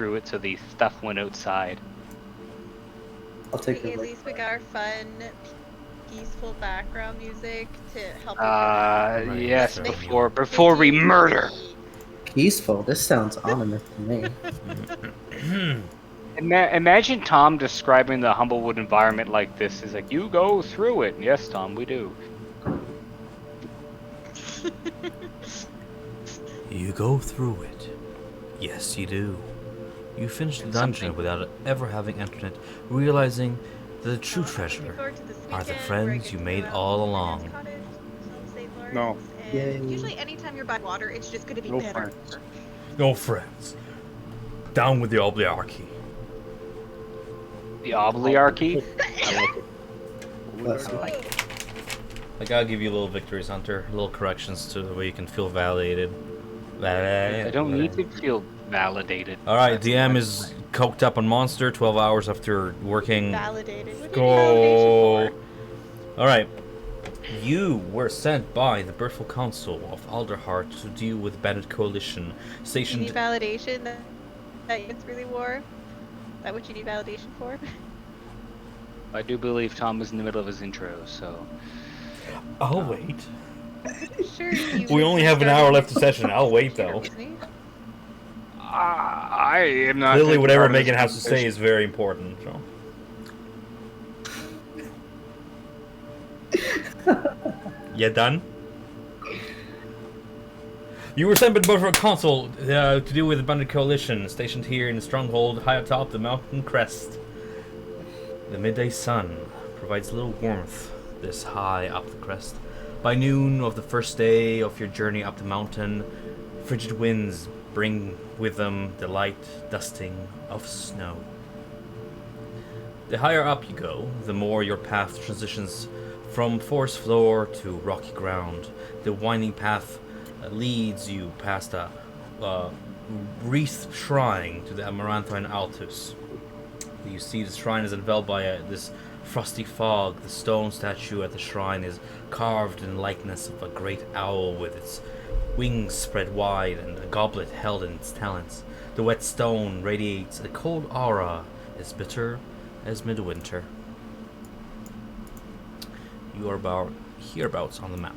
through it, so the stuff went outside. I'll take At it. least we got our fun, peaceful background music to help us relax. Right, Yes, so before we murder. Peaceful. This sounds ominous to me. Imagine Tom describing the Humblewood environment like this. He's like, you go through it. Yes, Tom, we do. You go through it. Yes, you do. You finish the And dungeon something- without ever having entered it, realizing that the true I'm looking treasure forward to this are the weekend where I friends get you to made go out all to along. Ben's cottage, St. Lawrence, No. and Yay. usually anytime you're by water, it's just going to be No better. friends. No friends. Down with the oligarchy. The Obliarchy? I like it. Bless you. I gotta give you little victories, Hunter. Little corrections to where you can feel validated. I don't need to feel validated. Alright, That's DM my is point. coked up on Monster, 12 hours after working. Validated. What do you need Go. validation for? Alright. You were sent by the Birthful Council of Alderheart to deal with the Bandit Coalition, Do you stationed. need validation that it's really war? Is that what you need validation for? I do believe Tom was in the middle of his intro, so... I'll wait. Sure. You We only have an started- hour left of session. I'll wait Sure, though. isn't he? I am not... Clearly, gonna be whatever part of this Megan has to say conversation. is very important. So. You done? You were sent by the Birthful Council to deal with the Bandit Coalition, stationed here in the stronghold high atop the mountain crest. The midday sun provides little warmth this high up the crest. By noon of the first day of your journey up the mountain, frigid winds bring with them the light dusting of snow. The higher up you go, the more your path transitions from forest floor to rocky ground. The winding path leads you past a wreathed shrine to the Amaranthine Altus. You see the shrine is enveloped by this frosty fog. The stone statue at the shrine is carved in the likeness of a great owl with its wings spread wide and a goblet held in its talons. The wet stone radiates a cold aura as bitter as midwinter. You are about hereabouts on the map.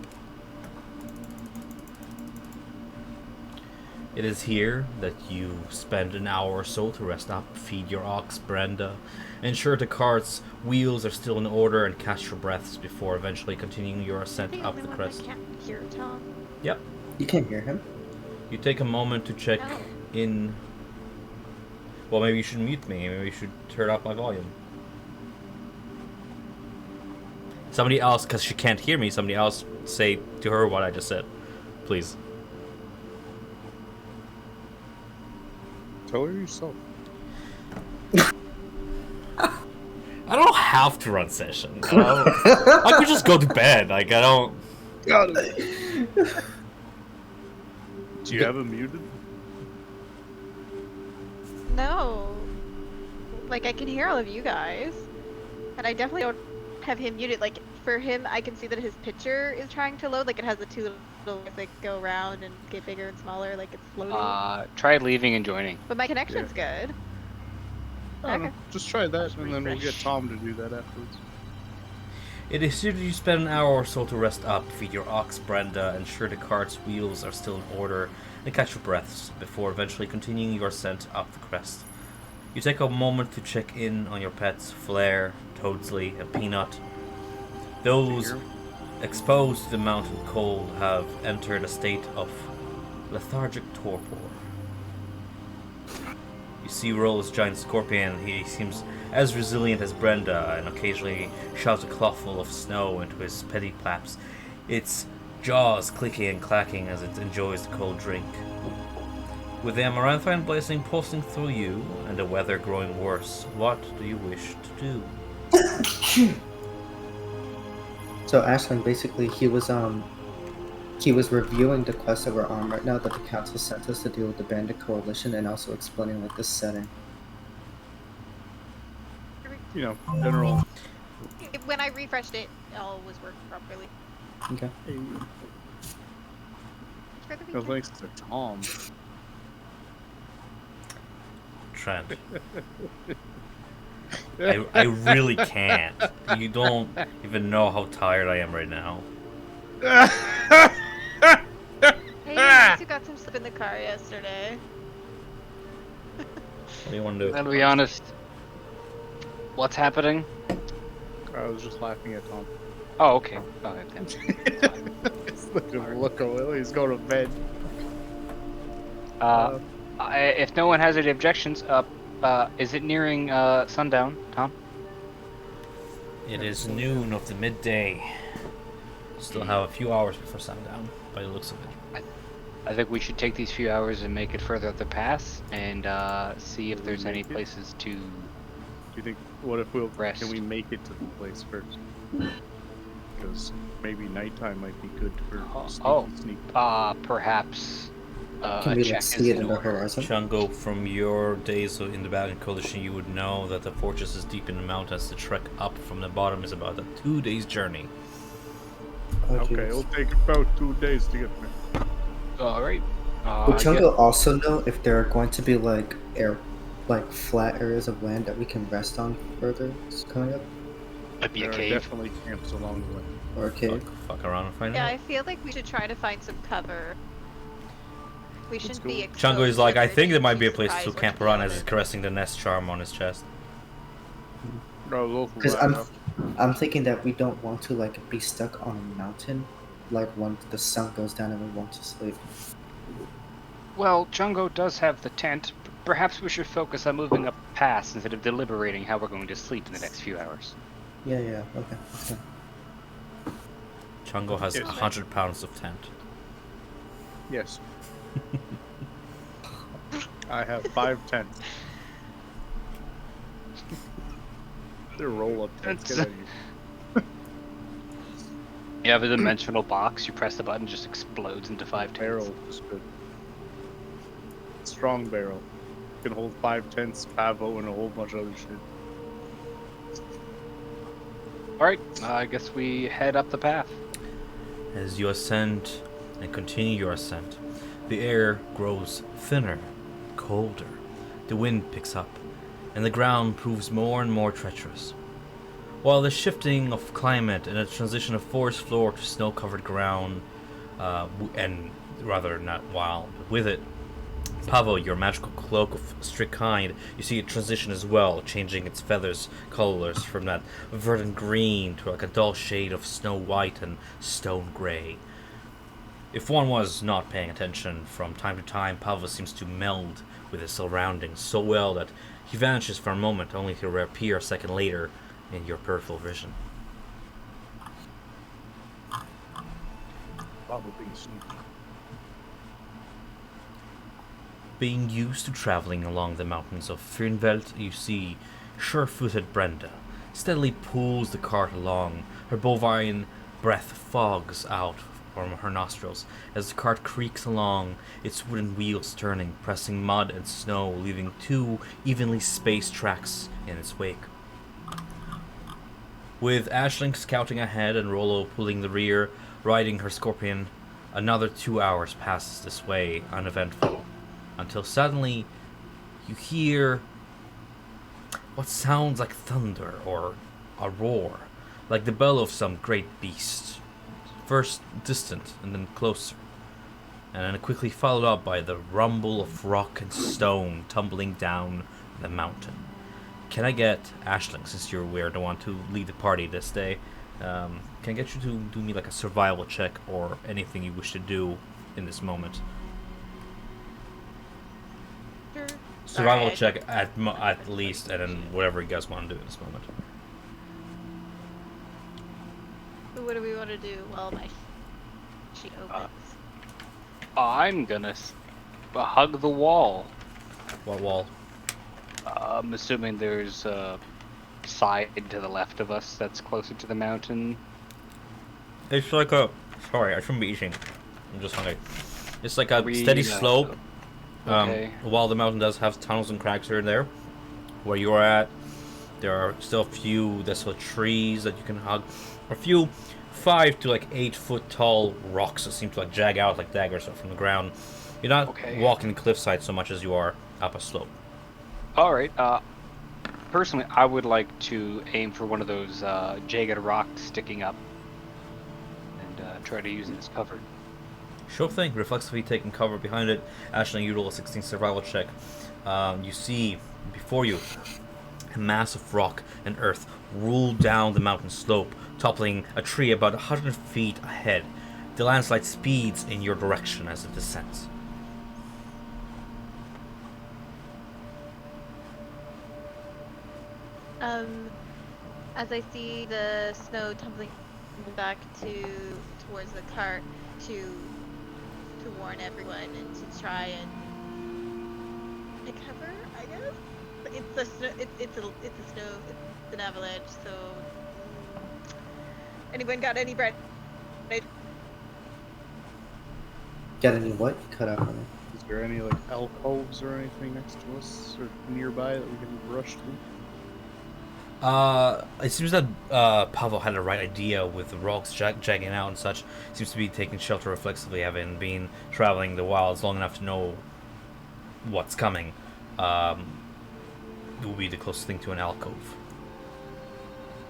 It is here that you spend an hour or so to rest up, feed your ox, Brenda, ensure the cart's wheels are still in order, and catch your breaths before eventually continuing your ascent The up only the one crest. that can't hear Tom. Yep. You can't hear him? You take a moment to check No. in. Well, maybe you should mute me. Maybe you should turn off my volume. Somebody else, because she can't hear me, somebody else say to her what I just said. Please. Tell her yourself. I don't have to run sessions. I could just go to bed. Like, I don't. Got it. Do you have him muted? No. Like, I can hear all of you guys. And I definitely don't have him muted. Like, for him, I can see that his picture is trying to load. Like, it has the two little things that go around and get bigger and smaller. Like, it's loading. Try leaving and joining. But my connection's good. I don't know. Okay. Just try that, Just and then we'll get refresh. Tom to do that afterwards. It is here that you spend an hour or so to rest up, feed your ox, Brenda, ensure the cart's wheels are still in order, and catch your breaths before eventually continuing your ascent up the crest. You take a moment to check in on your pets, Flare, Toadsley, and Peanut. Those Dear. exposed to the mountain cold have entered a state of lethargic torpor. You see Roll's giant scorpion. He seems as resilient as Brenda and occasionally shoves a clothful of snow into his petty flaps, its jaws clicking and clacking as it enjoys the cold drink. With the Amaranthine blazing pulsing through you and the weather growing worse, what do you wish to do? So Ashling, basically, he was reviewing the quest that we're on right now that the council sent us to deal with the Bandit Coalition, and also explaining like the setting. You know, general. When I refreshed it, all was working properly. Okay. For the No weekend. thanks to Tom. Trent. I really can't. You don't even know how tired I am right now. Hey, at least you got some sleep in the car yesterday. What do you want to do? I'll be honest. What's happening? I was just laughing at Tom. Oh, okay. Oh, okay. Look away. He's going to bed. If no one has any objections, is it nearing sundown, Tom? It is noon of the midday. Still have a few hours before sundown, by the looks of it. I think we should take these few hours and make it further up the pass and see if there's any places to. Do you think? What if we'll Rest. Can we make it to the place first? Because maybe nighttime might be good for sneak. Perhaps. Can A we check like is see it in the order. horizon? Chungo, from your days in the Battle Coalition, you would know that the fortress is deep in the mountains. The trek up from the bottom is about a 2 days journey. Oh, Okay, jeez. it'll take about 2 days to get there. All right. Would Chungo also know if there are going to be like flat areas of land that we can rest on further coming up, Might be There a are cave. definitely camps along the way. or a cave? Fuck around and find Yeah, out. I feel like we should try to find some cover. We shouldn't go. be exposed. Chungo is like, I think there might be a to place to surprise camp when around we as he's get caressing the nest charm on his chest. No, we'll Because fly up. I'm thinking that we don't want to like be stuck on a mountain, like when the sun goes down and we want to sleep. Well, Jungo does have the tent. Perhaps we should focus on moving up the pass instead of deliberating how we're going to sleep in the next few hours. Yeah, okay. Chungo has Yes. 100 pounds of tent. Yes. I have 5 tents. They're roll-up tents. Get out of here. You have a dimensional box, you press the button, just explodes into 5 tents. Barrel is good. Strong barrel. Can hold 5 tents, pavo, and a whole bunch of other shit. Alright, I guess we head up the path. As you ascend and continue your ascent, the air grows thinner, colder. The wind picks up, and the ground proves more and more treacherous. While the shifting of climate and the transition of forest floor to snow-covered ground, and rather not while, but with it, Pavo, your magical cloak of strict kind, you see it transition as well, changing its feathers colors from that verdant green to like a dull shade of snow white and stone gray. If one was not paying attention, from time to time Pavo seems to meld with his surroundings so well that he vanishes for a moment, only to reappear a second later in your peripheral vision. Probably sneaky. Being used to traveling along the mountains of Fyrnveld, you see sure-footed Brenda steadily pulls the cart along. Her bovine breath fogs out from her nostrils as the cart creaks along, its wooden wheels turning, pressing mud and snow, leaving 2 evenly spaced tracks in its wake. With Aisling scouting ahead and Rollo pulling the rear, riding her scorpion, another 2 hours passes this way, uneventful, until suddenly you hear what sounds like thunder or a roar, like the bellow of some great beast. First distant and then closer, and then quickly followed up by the rumble of rock and stone tumbling down the mountain. Can I get Aisling, since you're the one to lead the party this day, can I get you to do me like a survival check or anything you wish to do in this moment? Sure. Survival Alright. check at least, and then whatever you guys want to do in this moment. So what do we want to do? Well, my sheet opens. I'm gonna hug the wall. What wall? I'm assuming there's a side to the left of us that's closer to the mountain. It's like a. Sorry, I shouldn't be eating. I'm just hungry. It's like a steady slope. Okay. While the mountain does have tunnels and cracks here and there, where you're at, there are still a few desolate trees that you can hug. A few 5 to like 8 foot tall rocks that seem to like jag out like daggers from the ground. You're not Okay. walking cliffside so much as you are up a slope. All right. Personally, I would like to aim for one of those jagged rocks sticking up, and try to use it as cover. Sure thing. Reflexively taking cover behind it. Ashling, you roll a 16 survival check. You see before you a mass of rock and earth roll down the mountain slope, toppling a tree about 100 feet ahead. The landslide speeds in your direction as it descends. As I see the snow tumbling back towards the cart to warn everyone and to try and take cover, I guess. It's a snow. It's a snow. It's an avalanche. So, anyone got any bread? Got any what? Cut out on it. Is there any like alcoves or anything next to us or nearby that we can rush to? It seems that Pavel had the right idea with the rocks jagging out and such. Seems to be taking shelter reflexively, having been traveling the wilds long enough to know what's coming. It will be the closest thing to an alcove.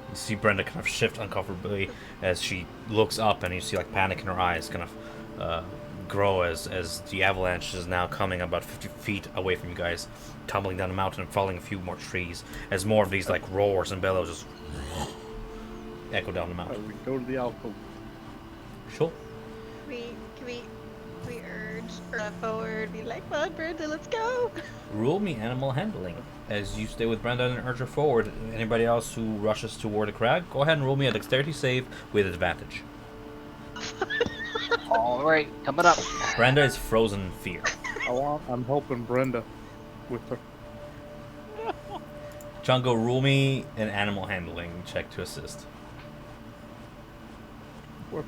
You see Brenda kind of shift uncomfortably as she looks up, and you see like panic in her eyes kind of grow as the avalanche is now coming about 50 feet away from you guys, tumbling down the mountain and falling a few more trees as more of these like roars and bellows just echo down the mountain. We go to the alcove. Sure. Can we urge forward? Be like, come on, Brenda, let's go. Roll me animal handling as you stay with Brenda and urge her forward. Anybody else who rushes toward the crag, go ahead and roll me a dexterity save with advantage. All right, coming up. Brenda is frozen in fear. I'm helping Brenda with her. Django, roll me an animal handling check to assist. What?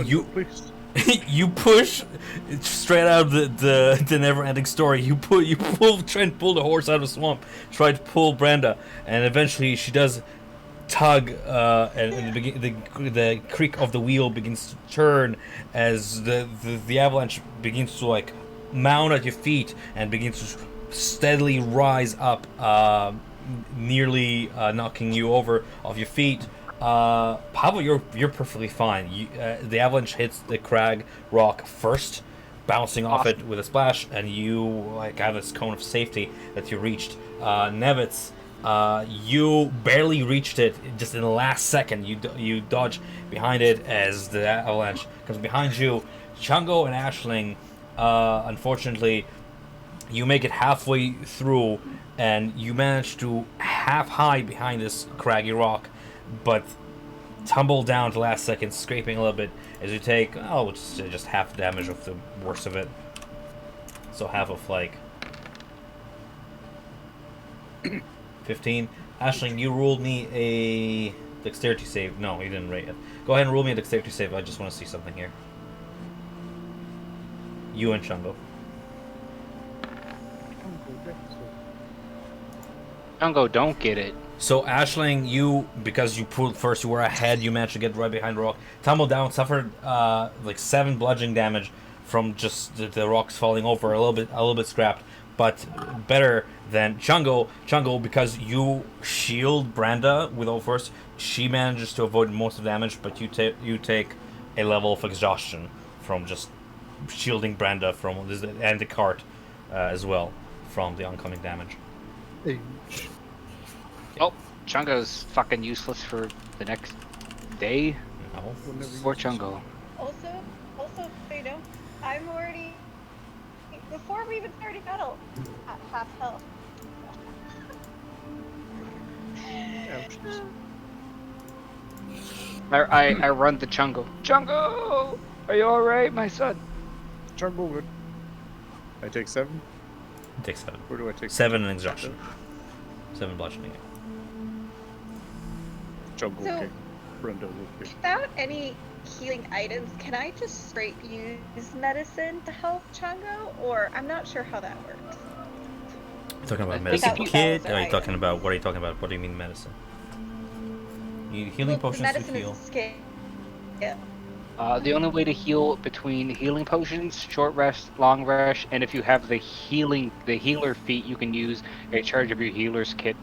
You Please. you push straight out of the never-ending story. You try and pull the horse out of the swamp. Try to pull Brenda, and eventually she does tug, and the creak of the wheel begins to turn as the avalanche begins to like mount at your feet and begins to steadily rise up, nearly knocking you over off your feet. Pavel, you're perfectly fine. The avalanche hits the crag rock first, bouncing off it with a splash, and you like have this cone of safety that you reached. Nevitz, you barely reached it. Just in the last second, you dodge behind it as the avalanche comes behind you. Chungo and Ashling, unfortunately, you make it halfway through, and you manage to half hide behind this craggy rock, but tumble down to last second, scraping a little bit as you take, just half damage of the worst of it. So half of like 15. Ashling, you rolled me a dexterity save. No, you didn't rate it. Go ahead and roll me a dexterity save. I just want to see something here. You and Chungo. Jungo, don't get it. So Ashling, you, because you pulled first, you were ahead, you managed to get right behind the rock, tumbled down, suffered like 7 bludgeoning damage from just the rocks falling over, a little bit scrapped, but better than Chungo. Chungo, because you shield Brenda with all force, she manages to avoid most of the damage, but you take a level of exhaustion from just shielding Brenda from this, and the cart as well from the oncoming damage. Oh, Chungo's fucking useless for the next day. No. Poor Chungo. Also, you know, I'm already before we even started battle at half health. I run to Chungo. Chungo, are you all right, my son? Jungle good. I take 7? Take 7. Where do I take 7 in exhaustion. 7 bludgeoning. Jungle So- okay. Brenda okay. Without any healing items, can I just straight use medicine to help Chungo? Or I'm not sure how that works. You talking about I think medicine if you- kit? That Are was you talking about what are you talking about? What do you mean medicine? You need healing Well, potions medicine to heal. is a skill. Yeah. The only way to heal between healing potions, short rest, long rest, and if you have the healer feat, you can use a charge of your healer's kit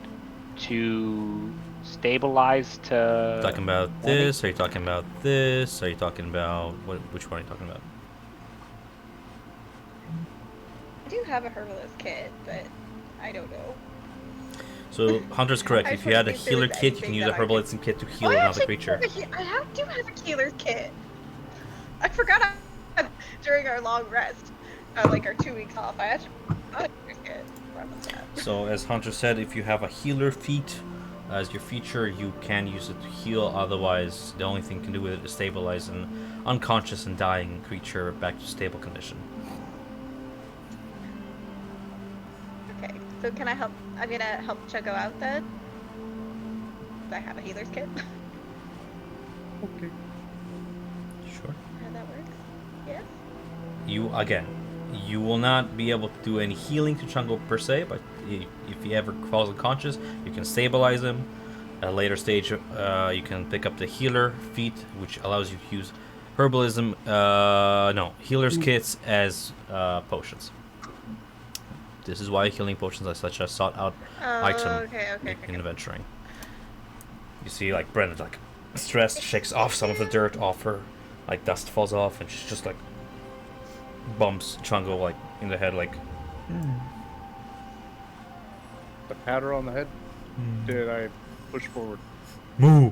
to stabilize to. Talking about 20. this? Are you talking about this? Are you talking about which one are you talking about? I do have a herbalist kit, but I don't know. So Hunter's correct. I If you had a just wanted healer to see if kit, there's you can anything use a that I could- herbalism kit to heal Oh, I another actually creature. do have a healer's kit. I forgot during our long rest, like our 2 weeks off. I actually got a healer's kit. Where was that? So as Hunter said, if you have a healer feat as your feature, you can use it to heal. Otherwise, the only thing you can do with it is stabilize an unconscious and dying creature back to stable condition. Okay, so can I help? I'm gonna help Chuggo out then. I have a healer's kit. Okay. Sure. How that works? Yes. You will not be able to do any healing to Chungo per se, but if he ever falls unconscious, you can stabilize him. At a later stage, you can pick up the healer feat, which allows you to use herbalism, healer's kits as potions. This is why healing potions are such a sought out item Okay. in adventuring. You see, like Brenda, like stressed, shakes off some of the dirt off her, like dust falls off, and she's just like bumps Chungo like in the head, like. The pat her on the head. Did I push forward? Moo.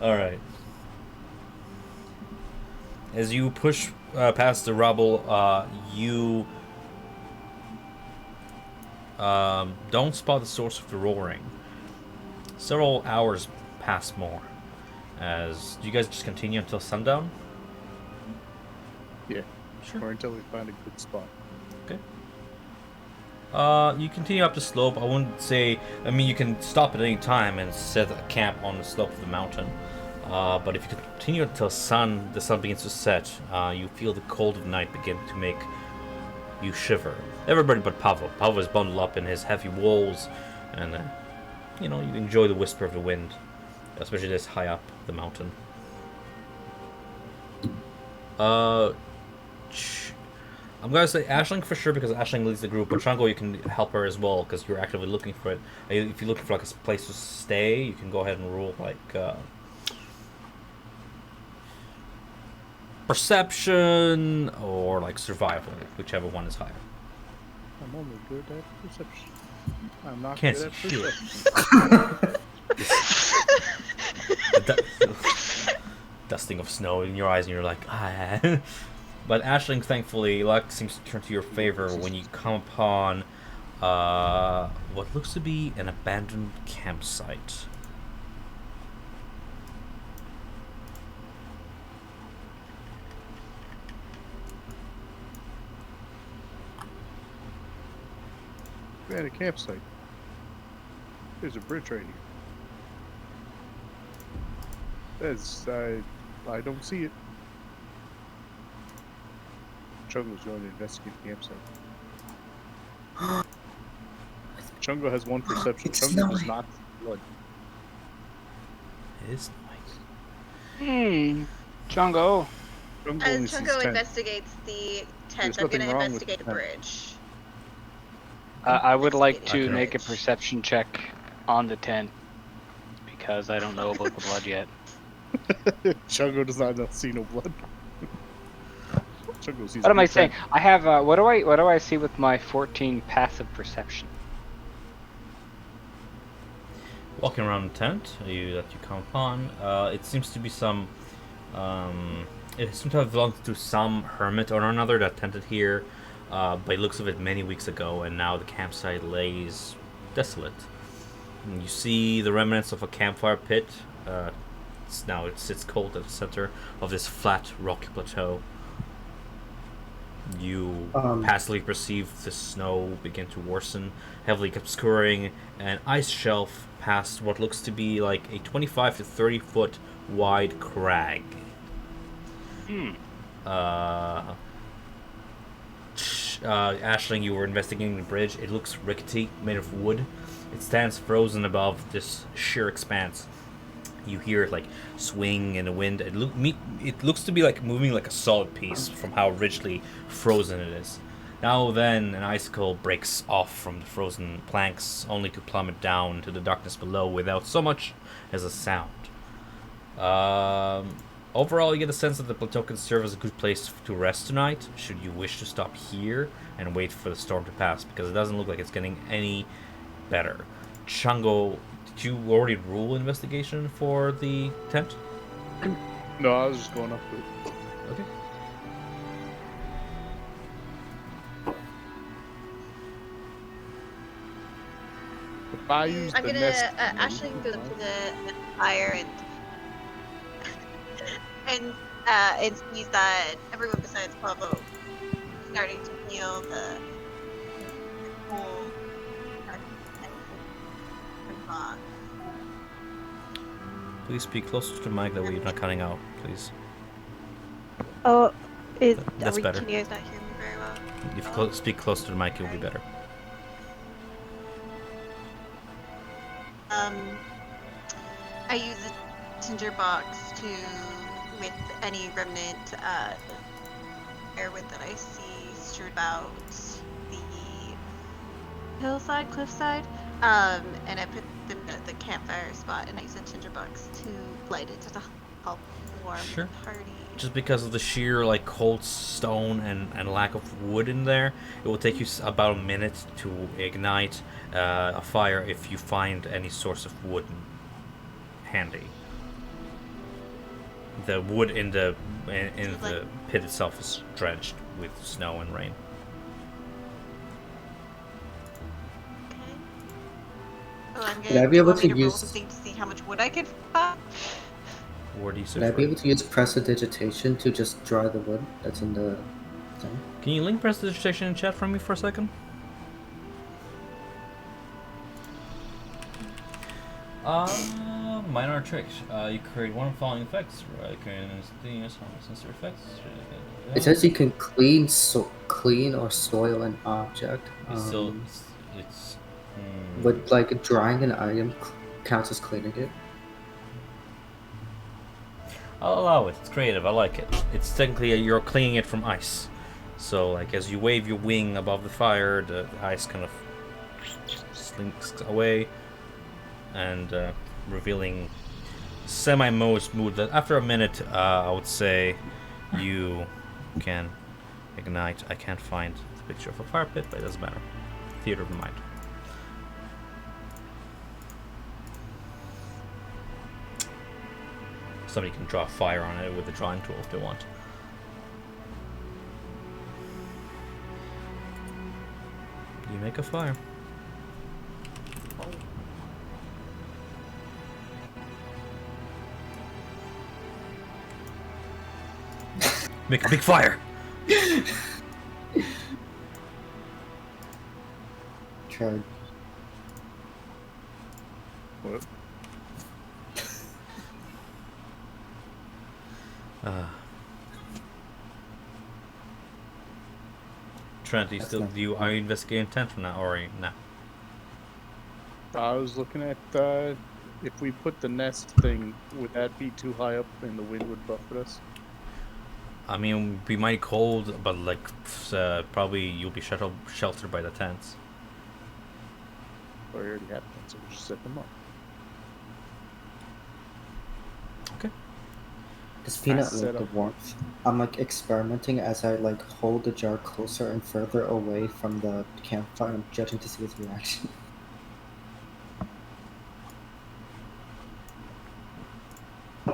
All right. As you push past the rubble, you don't spot the source of the roaring. Several hours pass more. As do you guys just continue until sundown? Yeah. Sure. Or until we find a good spot. Okay. You continue up the slope. I wouldn't say. I mean, you can stop at any time and set a camp on the slope of the mountain. But if you continue until the sun begins to set, you feel the cold of night begin to make you shiver. Everybody but Pavo. Pavo is bundled up in his heavy walls, and you enjoy the whisper of the wind, especially this high up the mountain. I'm gonna say Ashling for sure because Ashling leads the group, but Chungo, you can help her as well because you're actively looking for it. If you're looking for like a place to stay, you can go ahead and roll like perception or like survival, whichever one is higher. I'm only good at perception. I'm not Can't good at see shit. perception. Dusting of snow in your eyes, and you're like, ah. But Ashling, thankfully, luck seems to turn to your favor when you come upon what looks to be an abandoned campsite. We had a campsite. There's a bridge right here. I don't see it. Chungo's going to investigate the campsite. Chungo has one perception. It's Chungo does snowing. not see blood. It is nice. Chungo. Chungo As only sees Chungo 10. investigates the tent, There's I'm nothing gonna wrong with investigate the the tent. bridge. I would like to Investigating the make a bridge. perception check on the tent because I don't know about the blood yet. Chungo does not see no blood. Chungo sees What am I blue saying? tent. I have what do I see with my 14 passive perception? Walking around the tent that you come upon, it seems to be some. It seems to have belonged to some hermit or another that tented here, by looks of it many weeks ago, and now the campsite lays desolate. And you see the remnants of a campfire pit. It sits cold at the center of this flat rocky plateau. You passively perceive the snow begin to worsen, heavily obscuring an ice shelf past what looks to be like a 25 to 30 foot wide crag. Ashling, you were investigating the bridge. It looks rickety, made of wood. It stands frozen above this sheer expanse. You hear it like swing in the wind. It looks to be like moving like a solid piece from how rigidly frozen it is. Now then, an icicle breaks off from the frozen planks, only to plummet down into the darkness below without so much as a sound. Overall, you get a sense that the plateau can serve as a good place to rest tonight, should you wish to stop here and wait for the storm to pass, because it doesn't look like it's getting any better. Chungo, did you already rule investigation for the tent? No, I was just going up to it. Okay. If I use I'm the gonna nest, Ashley can go up to the fire and sees that everyone besides Pablo is starting to feel the cold and fog. Please speak closer to the mic, that way you're not cutting out, please. Oh, That's better. Can you guys not hear me very well? If you speak closer to the mic, it'll be better. I use a tinder box with any remnant airwood that I see strewed about the hillside, cliffside, and I put them at the campfire spot, and I use a tinder box to light it to help warm Sure. the party. Just because of the sheer like cold stone and lack of wood in there, it will take you about a minute to ignite a fire if you find any source of wood handy. The wood in the pit itself is drenched with snow and rain. Okay. Oh, I'm Would gonna. I be Do you able want me to to roll use- something to see how much wood I could find? Where do you Would I search be for? able to use prestidigitation to just dry the wood that's in the thing? Can you link prestidigitation in chat for me for a second? Minor tricks. You create one of the following effects. Right? Create instantaneous sensor effects. It says you can clean or soil an object. It's Would like drying an item counts as cleaning it? I'll allow it. It's creative. I like it. It's technically you're cleaning it from ice. So like as you wave your wing above the fire, the ice kind of slinks away, and revealing semi-most mood that after a minute, I would say you can ignite. I can't find the picture of a fire pit, but it doesn't matter. Theater of the mind. Somebody can draw fire on it with the drawing tool if they want. You make a fire. Make a big fire! Tried. what? Trent, That's are you investigating tent from now or nah? I was looking at if we put the nest thing, would that be too high up and the wind would buffet us? I mean, we might cold, but like probably you'll be sheltered by the tents. Or we already have them, so we just set them up. Okay. Does Peanut set like the up. warmth? I'm like experimenting as I like hold the jar closer and further away from the campfire. I'm judging to see its reaction. I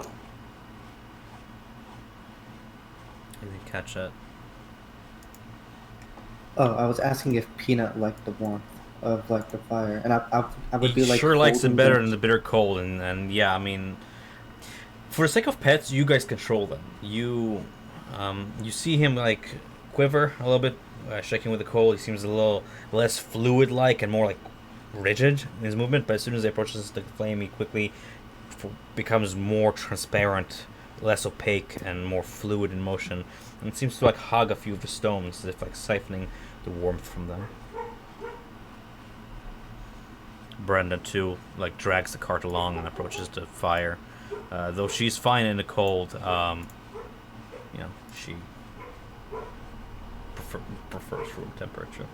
didn't catch that. Oh, I was asking if Peanut liked the warmth of like the fire, and I would He be like sure likes it holding better them- than the bitter cold, and yeah, I mean, for the sake of pets, you guys control them. You see him like quiver a little bit, shaking with the cold. He seems a little less fluid-like and more like rigid in his movement. But as soon as he approaches the flame, he quickly becomes more transparent, less opaque, and more fluid in motion. And it seems to like hug a few of the stones, as if like siphoning the warmth from them. Brenda too like drags the cart along and approaches the fire, Though she's fine in the cold, she prefers room temperature.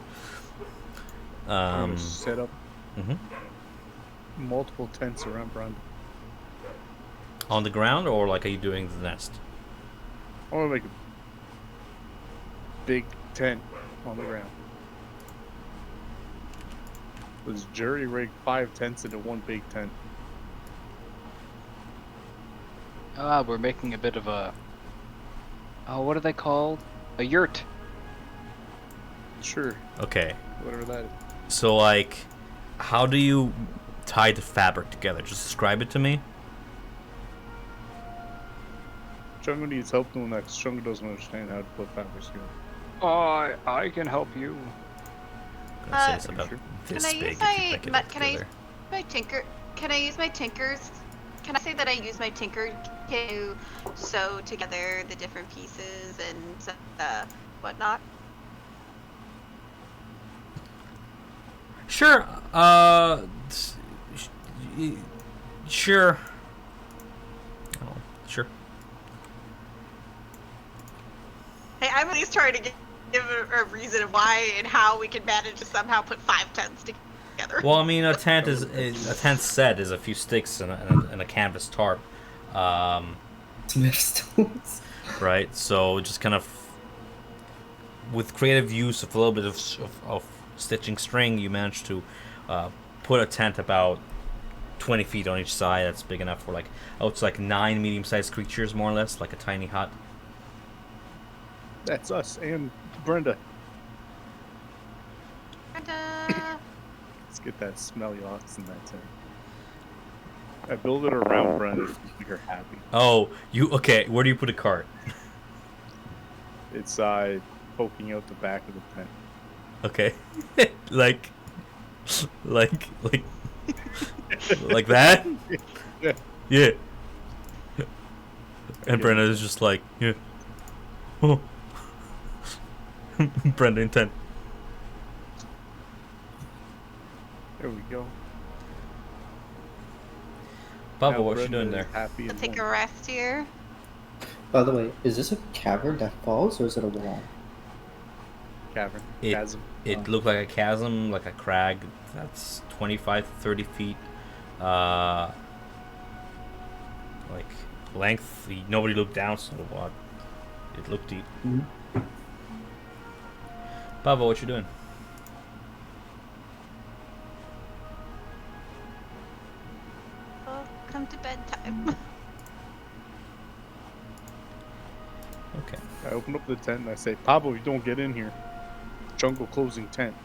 I'm gonna set up Mhm. multiple tents around Brenda. On the ground, or like are you doing the nest? I want to make a big tent on the ground. Let's jury rig 5 tents into one big tent. We're making a bit of a. Oh, what are they called? A yurt. Sure, Okay, whatever that is. so like, how do you tie the fabric together? Just describe it to me. Chungo needs help doing that because Chungo doesn't understand how to put fabrics together. I can help you. I'm gonna say it's about Sure. this Can I big use if you my break it ma- up can I use together. my tinker? Can I use my tinkers? Can I say that I use my tinker to sew together the different pieces and whatnot? Sure. Sure. Oh, sure. Hey, I'm at least trying to give a reason of why and how we can manage to somehow put 5 tents together. Well, I mean, a tent set is a few sticks and a canvas tarp, Smith stones. right? So just kind of with creative use of a little bit of stitching string, you manage to put a tent about 20 feet on each side. That's big enough for it's like 9 medium-sized creatures, more or less, like a tiny hut. That's us and Brenda. And, Let's get that smelly ox in that tent. I build it around Brenda to make her happy. Oh, okay? Where do you put a cart? It's poking out the back of the tent. Okay, like like that. Yeah. Yeah. And Brenda is just like, yeah. Oh. Brenda in tent. There we go. Bubba, Now what's she Brenda doing is there? Happy I'll and take a warm. rest here. By the way, is this a cavern that falls or is it a wall? Cavern. It- Chasm. It looked like a chasm, like a crag. That's 25 to 30 feet. Like length. Nobody looked down, so what? It looked deep. Mhm. Bubba, what you doing? Oh, come to bedtime. Okay. I open up the tent and I say, Pablo, you don't get in here. Jungle closing tent.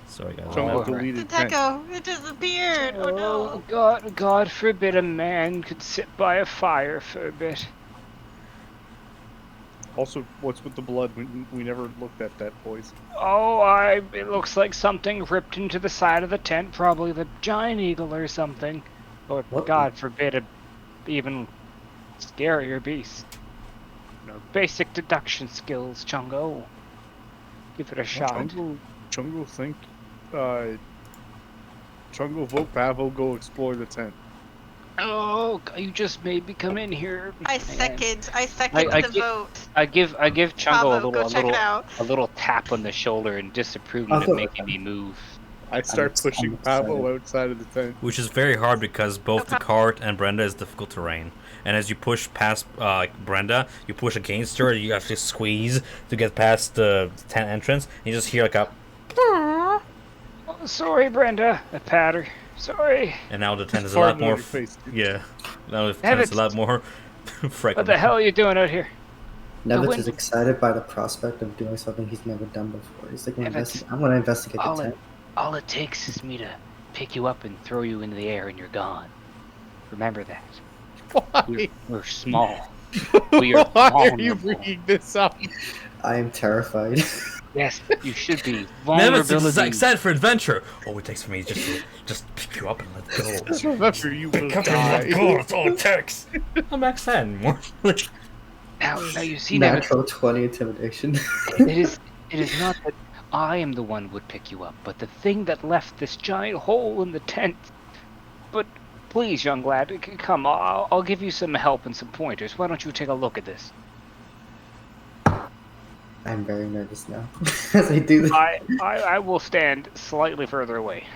Sorry, guys. Jungle Oh, The deleted tent. Deco, it disappeared. Oh no. God forbid a man could sit by a fire for a bit. Also, what's with the blood? We never looked at that, boys. It looks like something ripped into the side of the tent, probably the giant eagle or something. Or, What? God forbid, a even scarier beast. No. Basic deduction skills, Chungo. Give it a shot. Jungle think, Jungle vote Pavo go explore the tent. Oh, you just made me come in here. I man. second I the get- vote. I give Chungo Pablo, go check it out. a little tap on the shoulder and disapproving I of thought- making me move. I start I'm pushing excited. Pavo outside of the tent. Which is very hard because both the cart and Brenda is difficult terrain. And as you push past Brenda, you push against her, you have to squeeze to get past the tent entrance. And you just hear like a... Oh, sorry, Brenda. A patter. Sorry. And now the tent is a Fart lot on more... your face, dude. Yeah. Now the tent is a lot more What frequent. the hell are you doing out here? Nevitz wind- is excited by the prospect of doing something he's never done before. He's like, Nevitz, I'm gonna investigate the all tent. All it takes is me to pick you up and throw you into the air and you're gone. Remember that. Why? We're small. We are Why are you vulnerable. bringing this up? I am terrified. Yes, you should be. Nevitz is Vulnerability. excited for adventure. All it takes for me is just pick you up and let go. Just remember, you will Pick up and let die. go. That's all it takes. I'm max 10. More. Now you see, Nevitz, Natural 20 intimidation. it is not that I am the one would pick you up, but the thing that left this giant hole in the tent. But please, young lad, come. I'll give you some help and some pointers. Why don't you take a look at this? I'm very nervous now as I do this. I will stand slightly further away.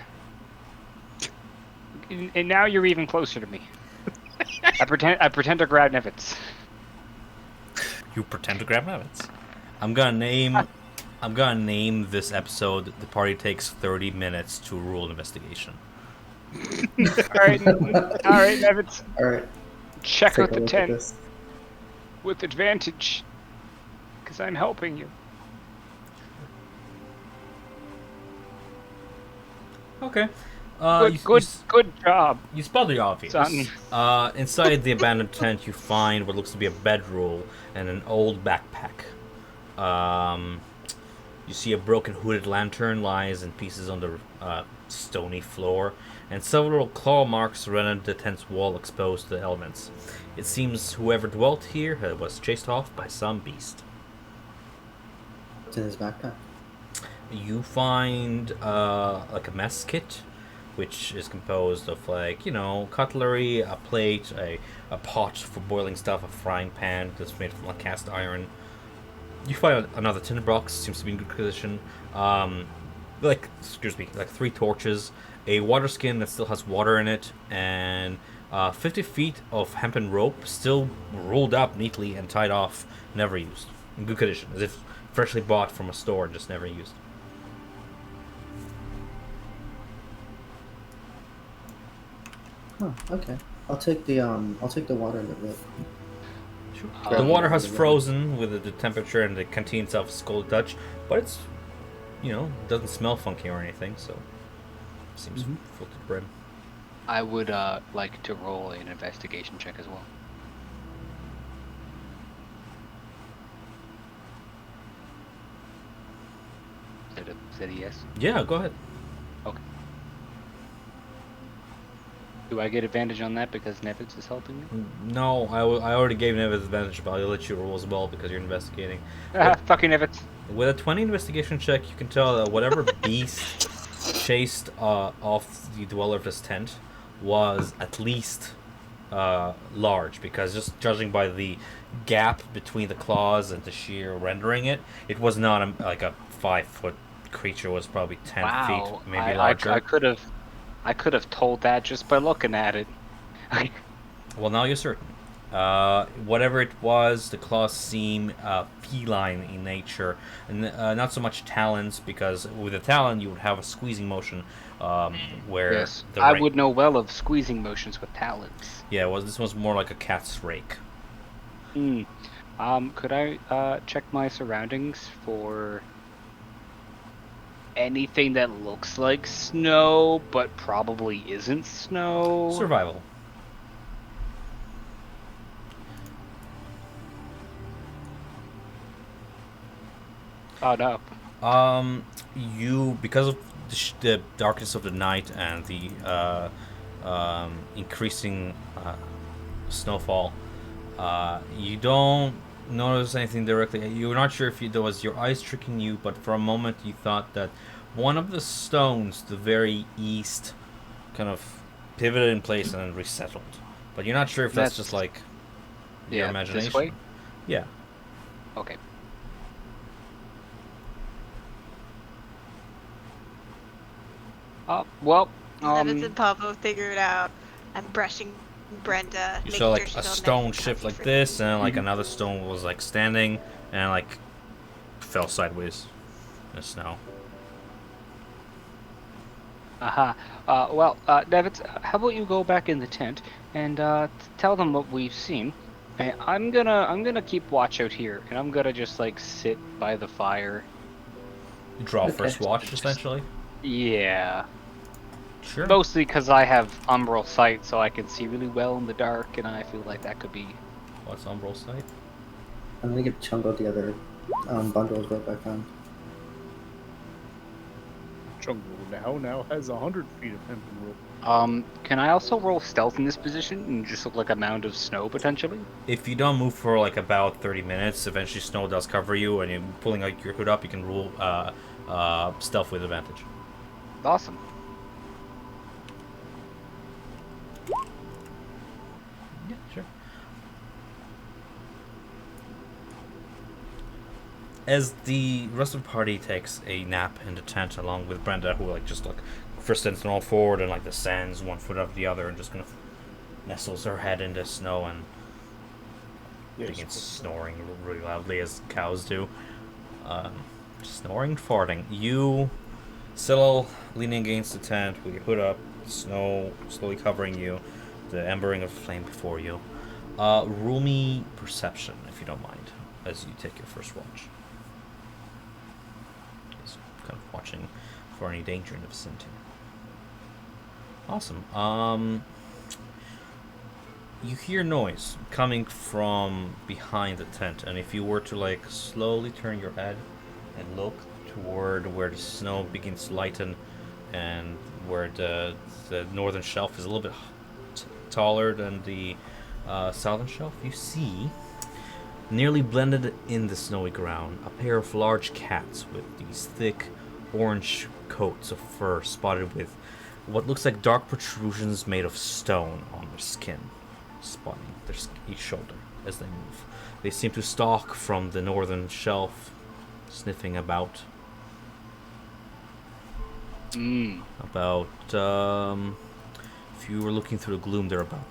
And now you're even closer to me. I pretend to grab Nevitz. You pretend to grab rabbits. I'm gonna name this episode. The party takes 30 minutes to rule an investigation. Alright, Nevitz. Alright, Check take out a the look at tent this. with advantage. Because I'm helping you. Okay. Good job. You spot the obvious. Son. Inside the abandoned tent, you find what looks to be a bedroll and an old backpack. You see a broken hooded lantern lies in pieces on the stony floor, and several claw marks rendered the tent's wall exposed to the elements. It seems whoever dwelt here was chased off by some beast. What's in his backpack? You find like a mess kit, which is composed of cutlery, a plate, a pot for boiling stuff, a frying pan that's made from cast iron. You find another tinder box, seems to be in good condition. Like 3 torches, a water skin that still has water in it, and 50 feet of hempen rope still rolled up neatly and tied off, never used. In good condition, as if freshly bought from a store and just never used. Oh, okay. I'll take the water and the rope. Sure. The water has frozen with the temperature, and the canteen itself is cold to touch, but it's, doesn't smell funky or anything, so seems full to the brim. I would like to roll an investigation check as well. Is that a yes? Yeah, go ahead. Okay. Do I get advantage on that because Nevitz is helping me? No, I already gave Nevitz advantage, but I'll let you roll as well because you're investigating. Fuck you, Nevitz. With a 20 investigation check, you can tell that whatever beast chased off the dweller of this tent was at least large, because just judging by the gap between the claws and the sheer rendering it was not a 5-foot creature. It was probably 10 feet, maybe larger. I could have told that just by looking at it. Well, now you're certain. Whatever it was, the claws seem feline in nature, and not so much talons, because with a talon you would have a squeezing motion, where yes, I would know well of squeezing motions with talons. Yeah, this was more like a cat's rake. Could I check my surroundings for anything that looks like snow but probably isn't snow? Survival. Oh no. You, because of the darkness of the night and the increasing snowfall, you don't notice anything directly. You're not sure if there was your eyes tricking you, but for a moment you thought that one of the stones, the very east, kind of pivoted in place and then resettled. But you're not sure if that's just like your imagination. This way? Yeah. Okay. Nevitz and Pablo figure it out. I'm brushing Brenda. You making saw sure like she's a all nice stone and shift comfy like for this, and then like another stone was like standing and like fell sideways in the snow. Nevitz, how about you go back in the tent and tell them what we've seen. And I'm gonna keep watch out here, and I'm gonna just like sit by the fire. You draw Okay. first watch, essentially. Yeah. Sure. Mostly because I have umbral sight, so I can see really well in the dark, and I feel like that could be. What's umbral sight? I'm gonna give Chungo the other bundle of rope I found. Chungo now has 100 feet of hempen rope. Can I also roll stealth in this position and just look like a mound of snow potentially? If you don't move for like about 30 minutes, eventually snow does cover you, and you're pulling like your hood up, you can roll stealth with advantage. Awesome. as the rest of the party takes a nap in the tent, along with Brenda, who just first stands all forward and descends 1 foot after the other, and just kind of nestles her head in the snow and begins snoring really loudly as cows do. Snoring, farting. You, still leaning against the tent with your hood up, snow slowly covering you, the embering of flame before you. Roll me perception, if you don't mind, as you take your first watch. Just kind of watching for any danger in the vicinity. Awesome. You hear noise coming from behind the tent, and if you were to slowly turn your head and look toward where the snow begins to lighten and where the northern shelf is a little bit taller than the southern shelf, you see, nearly blended in the snowy ground, a pair of large cats with these thick orange coats of fur spotted with what looks like dark protrusions made of stone on their skin, spotting each shoulder as they move. They seem to stalk from the northern shelf, sniffing about. About, if you were looking through the gloom, they're about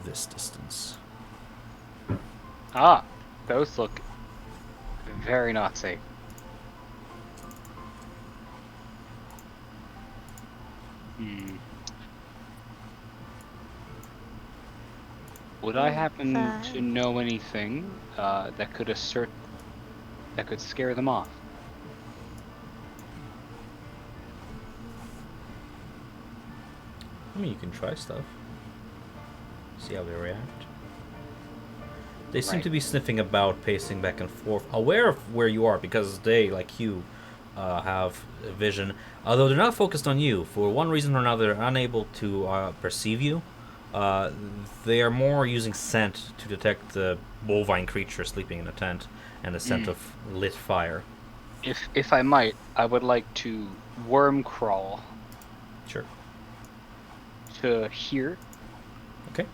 this distance. Ah, those look very not safe. Would I happen to know anything that could scare them off? I mean, you can try stuff. See how they react. They seem to be sniffing about, pacing back and forth, aware of where you are because they, like you, have vision. Although they're not focused on you, for one reason or another, they're unable to perceive you. They are more using scent to detect the bovine creature sleeping in a tent and the scent of lit fire. If I might, I would like to worm crawl. Sure. To here. Okay.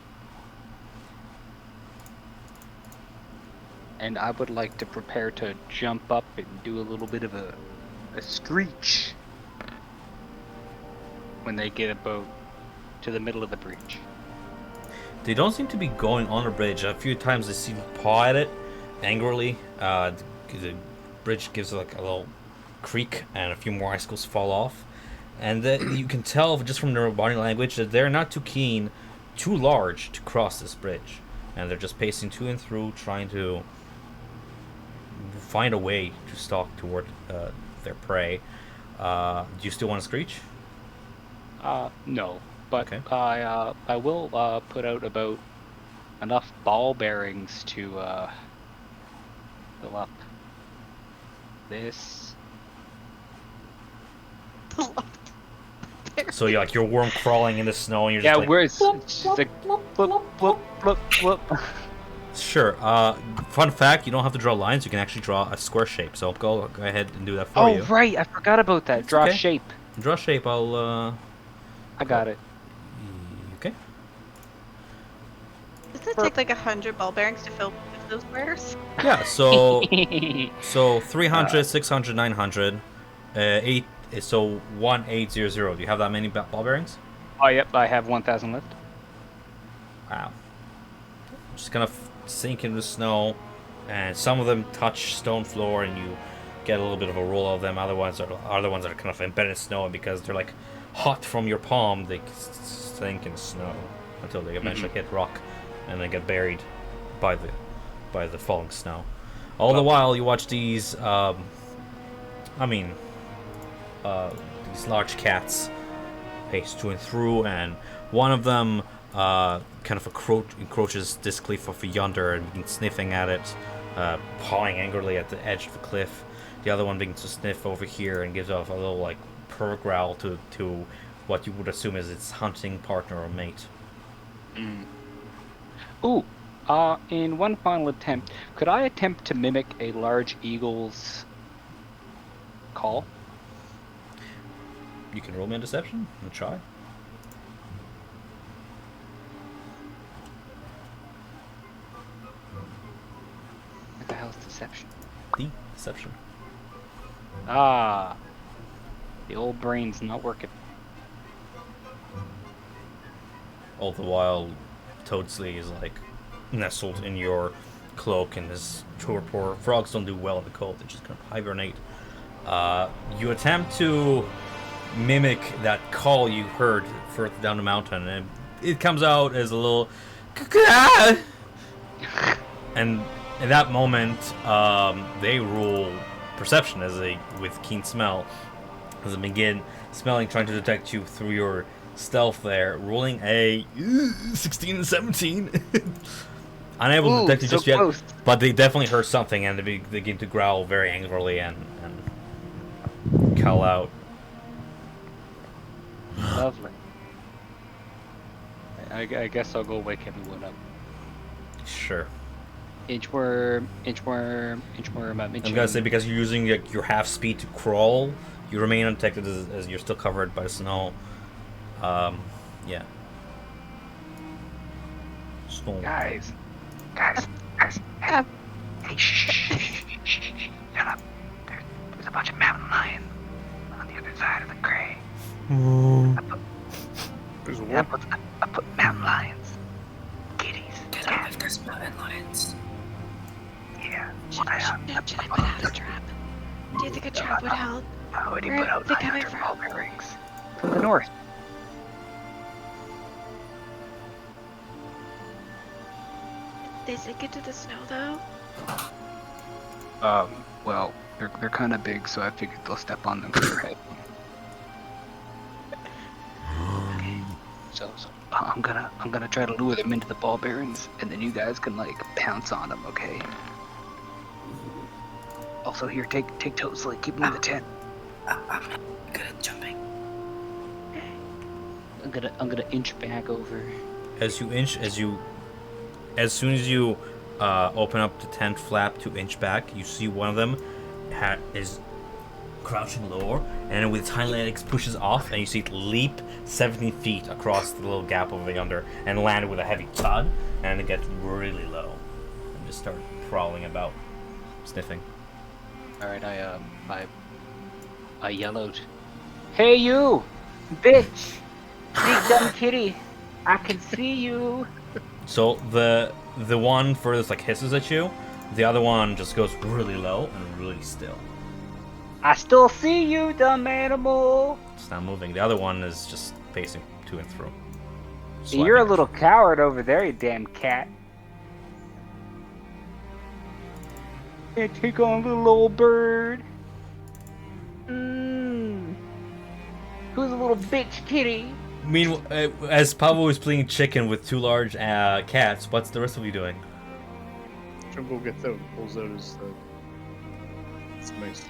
And I would like to prepare to jump up and do a little bit of a screech when they get about to the middle of the breach. They don't seem to be going on the bridge. A few times they see you paw at it angrily. The bridge gives a little creak, and a few more icicles fall off. And then you can tell just from their body language that they're not too large to cross this bridge. And they're just pacing to and through, trying to find a way to stalk toward their prey. Do you still want to screech? No. But okay. I will put out about enough ball bearings to fill up this. So you're worm crawling in the snow, and you're just where it's just like flip, flip, flip, flip. Sure. Fun fact: you don't have to draw lines. You can actually draw a square shape. So go ahead and do that for you. Oh right, I forgot about that. Draw shape. Draw shape. I got it. Okay. Does it take 100 ball bearings to fill those squares? Yeah. So 300, 600, 900, 8. So 1800. Do you have that many ball bearings? Oh yep, I have 1,000 left. Wow. Just kind of sink into the snow, and some of them touch stone floor, and you get a little bit of a roll of them. Other ones are kind of embedded in snow, and because they're hot from your palm, they sink in snow until they eventually hit rock, and then get buried by the falling snow. All the while, you watch these. These large cats pace to and through, and one of them kind of encroaches this cliff off yonder and begins sniffing at it, pawing angrily at the edge of the cliff. The other one begins to sniff over here and gives off a little purr growl to what you would assume is its hunting partner or mate. Ooh, in one final attempt, could I attempt to mimic a large eagle's call? You can roll me a deception and try. What the hell is deception? Deception. Ah, the old brain's not working. All the while, Toadsley is like nestled in your cloak, and his torpor. Frogs don't do well in the cold; they just kind of hibernate. You attempt to mimic that call you heard further down the mountain, and it comes out as a little. And in that moment, they roll perception as they, with keen smell, as they begin smelling, trying to detect you through your stealth there, rolling a 16 and 17. Unable to detect you so just yet, close. but they definitely heard something, and they begin to growl very angrily and call out. Lovely. I guess I'll go wake everyone up. Sure. Inchworm, inchworm, inchworm. I'm gonna say, because you're using your half speed to crawl, you remain undetected as you're still covered by snow. Yeah. Snow. Guys, hey, shh, shut up. There's a bunch of mountain lions on the other side of the gray. There's a I what? put mountain lions, kitties. Get out if there's mountain lions. Yeah. Should I put out a trap? Do you think a trap would help? I already Where put out are they 900 coming ball from? bearings from the north. They sink into the snow though? Well, they're kind of big, so I figured they'll step on them with their head. So I'm gonna try to lure them into the ball bearings, and then you guys can like pounce on them, okay? Also, here, take Toadsley, keep him in the tent. I'm good at jumping. I'm gonna inch back over. As soon as you open up the tent flap to inch back, you see one of them is crouching lower, and with its hind legs pushes off, and you see it leap 17 feet across the little gap over yonder and land with a heavy thud, and it gets really low and just start crawling about, sniffing. All right, I yellowed. Hey, you, bitch, big dumb kitty, I can see you. So the one furthest like hisses at you, the other one just goes really low and really still. I still see you, dumb animal. It's not moving. The other one is just pacing to and fro. You're a Swiping. little coward over there, you damn cat. Yeah, take on little old bird. Who's a little bitch kitty? Meanwhile, as Pablo is playing chicken with two large cats, what's the rest of you doing? Jumbo gets out and pulls out his mace.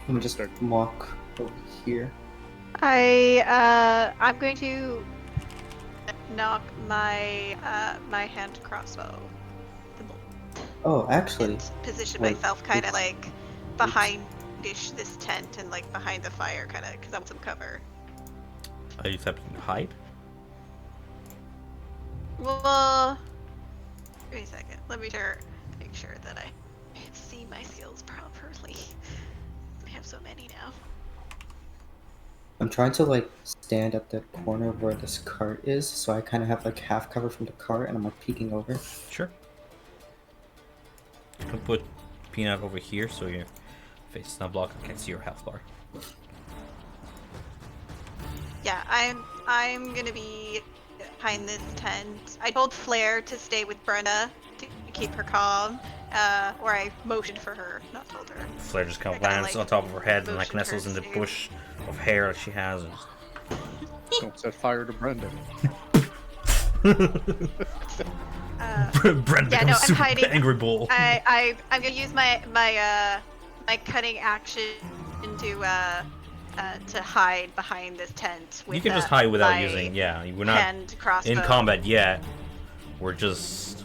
Let me just walk over here. I'm going to knock my my hand crossbow. Oh, actually, And position wait, myself kind of it's- like behind this tent and like behind the fire, kind of, because I want some cover. Are you attempting to hide? Well, wait a second. Let me make sure that I see my skills properly. I have so many now. I'm trying to like stand at the corner where this cart is, so I kind of have like half cover from the cart, and I'm like peeking over. Sure. I'll put Peanut over here so your face is not blocked and can't see your health bar. Yeah, I'm gonna be behind this tent. I told Flair to stay with Brenda to keep her calm, or I motioned for her, not told her. Flare just kind of I kinda, lands like, on top of her head and like motioned her nestles in the to- bush of hair that she has. And... Don't set fire to Brenda. Brent Yeah, becomes no, I'm super hiding. angry bull. I'm gonna use my cutting action to hide behind this tent. With, You can just hide without my using. Yeah, we're not hand crossbow. in combat yet. We're just.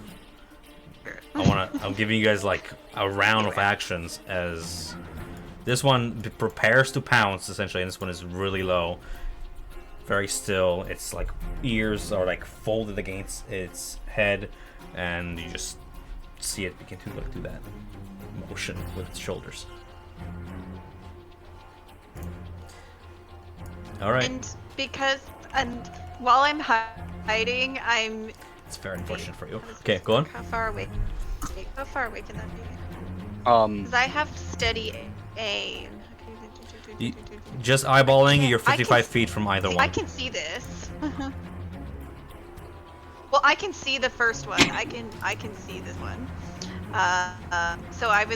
I'm giving you guys like a round of actions as this one prepares to pounce essentially, and this one is really low, very still. Its like ears are like folded against its head, and you just see it begin to like do that motion with its shoulders. All right. And while I'm hiding, I'm. It's very unfortunate for you. Okay, go on. How far away? How far away can that be? Um, Because I have steady aim. Just eyeballing, you're I can 55 feet from either I one. can see this. Well, I can see the first one. I can see this one. So I'm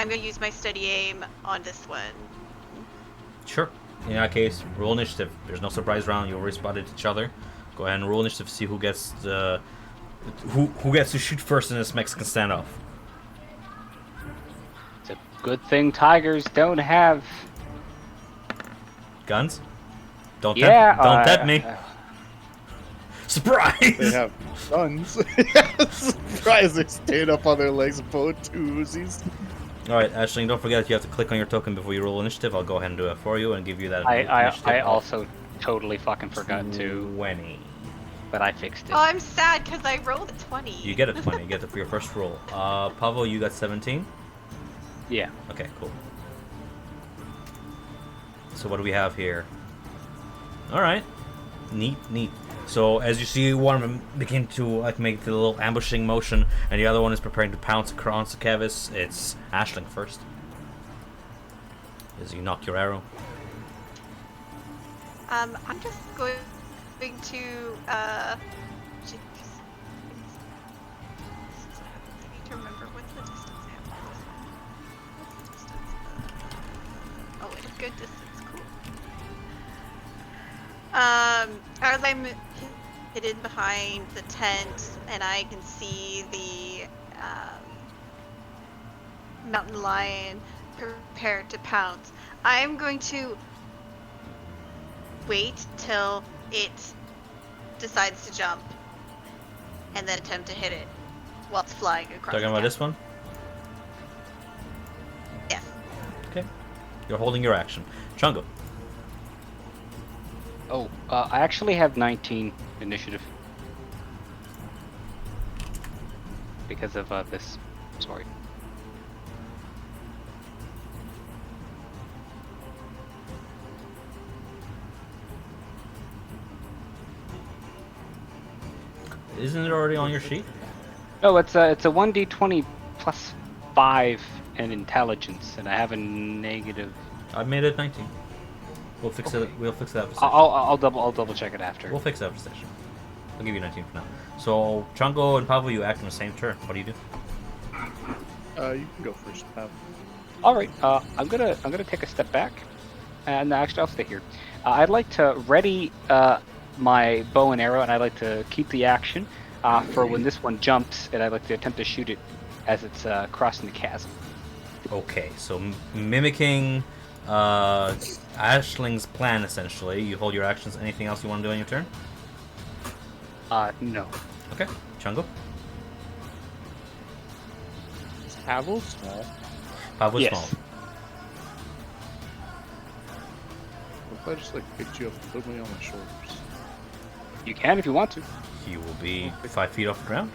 gonna use my steady aim on this one. Sure. In that case, roll initiative. There's no surprise round. You already spotted each other. Go ahead and roll initiative to see who gets the who gets to shoot first in this Mexican standoff. it's a good thing tigers don't have. Guns? Don't Yeah. don't tempt me. Surprise! They have guns. Surprise! They stand up on their legs, both two Uzis. All right, Aisling, don't forget you have to click on your token before you roll initiative. I'll go ahead and do it for you and give you that initiative. I also totally fucking forgot to, 20. but I fixed it. Oh, I'm sad because I rolled a 20. You get a 20. You get it for your first roll. Pavel, you got 17. Yeah. Okay, cool. So what do we have here? All right, neat. So as you see, one of them begin to like make the little ambushing motion, and the other one is preparing to pounce across the Kevis. It's Aisling first. As you knock your arrow. I'm just going to jeez. I need to remember what's the distance I have for this one. What's the distance? Oh, it's good distance. Cool. As I'm hidden behind the tent, and I can see the mountain lion prepared to pounce, I'm going to wait till it decides to jump, and then attempt to hit it while it's flying across. Talking the about gap. this one? Yes. Okay. You're holding your action. Chungo. Oh, I actually have 19 initiative because of this. Sorry. Isn't it already on your sheet? No, it's a 1d20 plus 5 and intelligence, and I have a negative. I made it 19. We'll fix it. We'll fix that for station. I'll double check it after. We'll fix that for station. I'll give you 19 for now. So Chungo and Pavel, you act in the same turn. What do you do? You can go first, Pav. All right. I'm gonna take a step back, and actually I'll stay here. I'd like to ready my bow and arrow, and I'd like to keep the action for when this one jumps, and I'd like to attempt to shoot it as it's crossing the chasm. Okay, so mimicking Aisling's plan, essentially. You hold your actions. Anything else you want to do on your turn? No. Okay, Chungo. Is Pavel small? Pavel Yes. small. What if I just like picked you up and put me on my shoulders? You can if you want to. He will be 5 feet off the ground.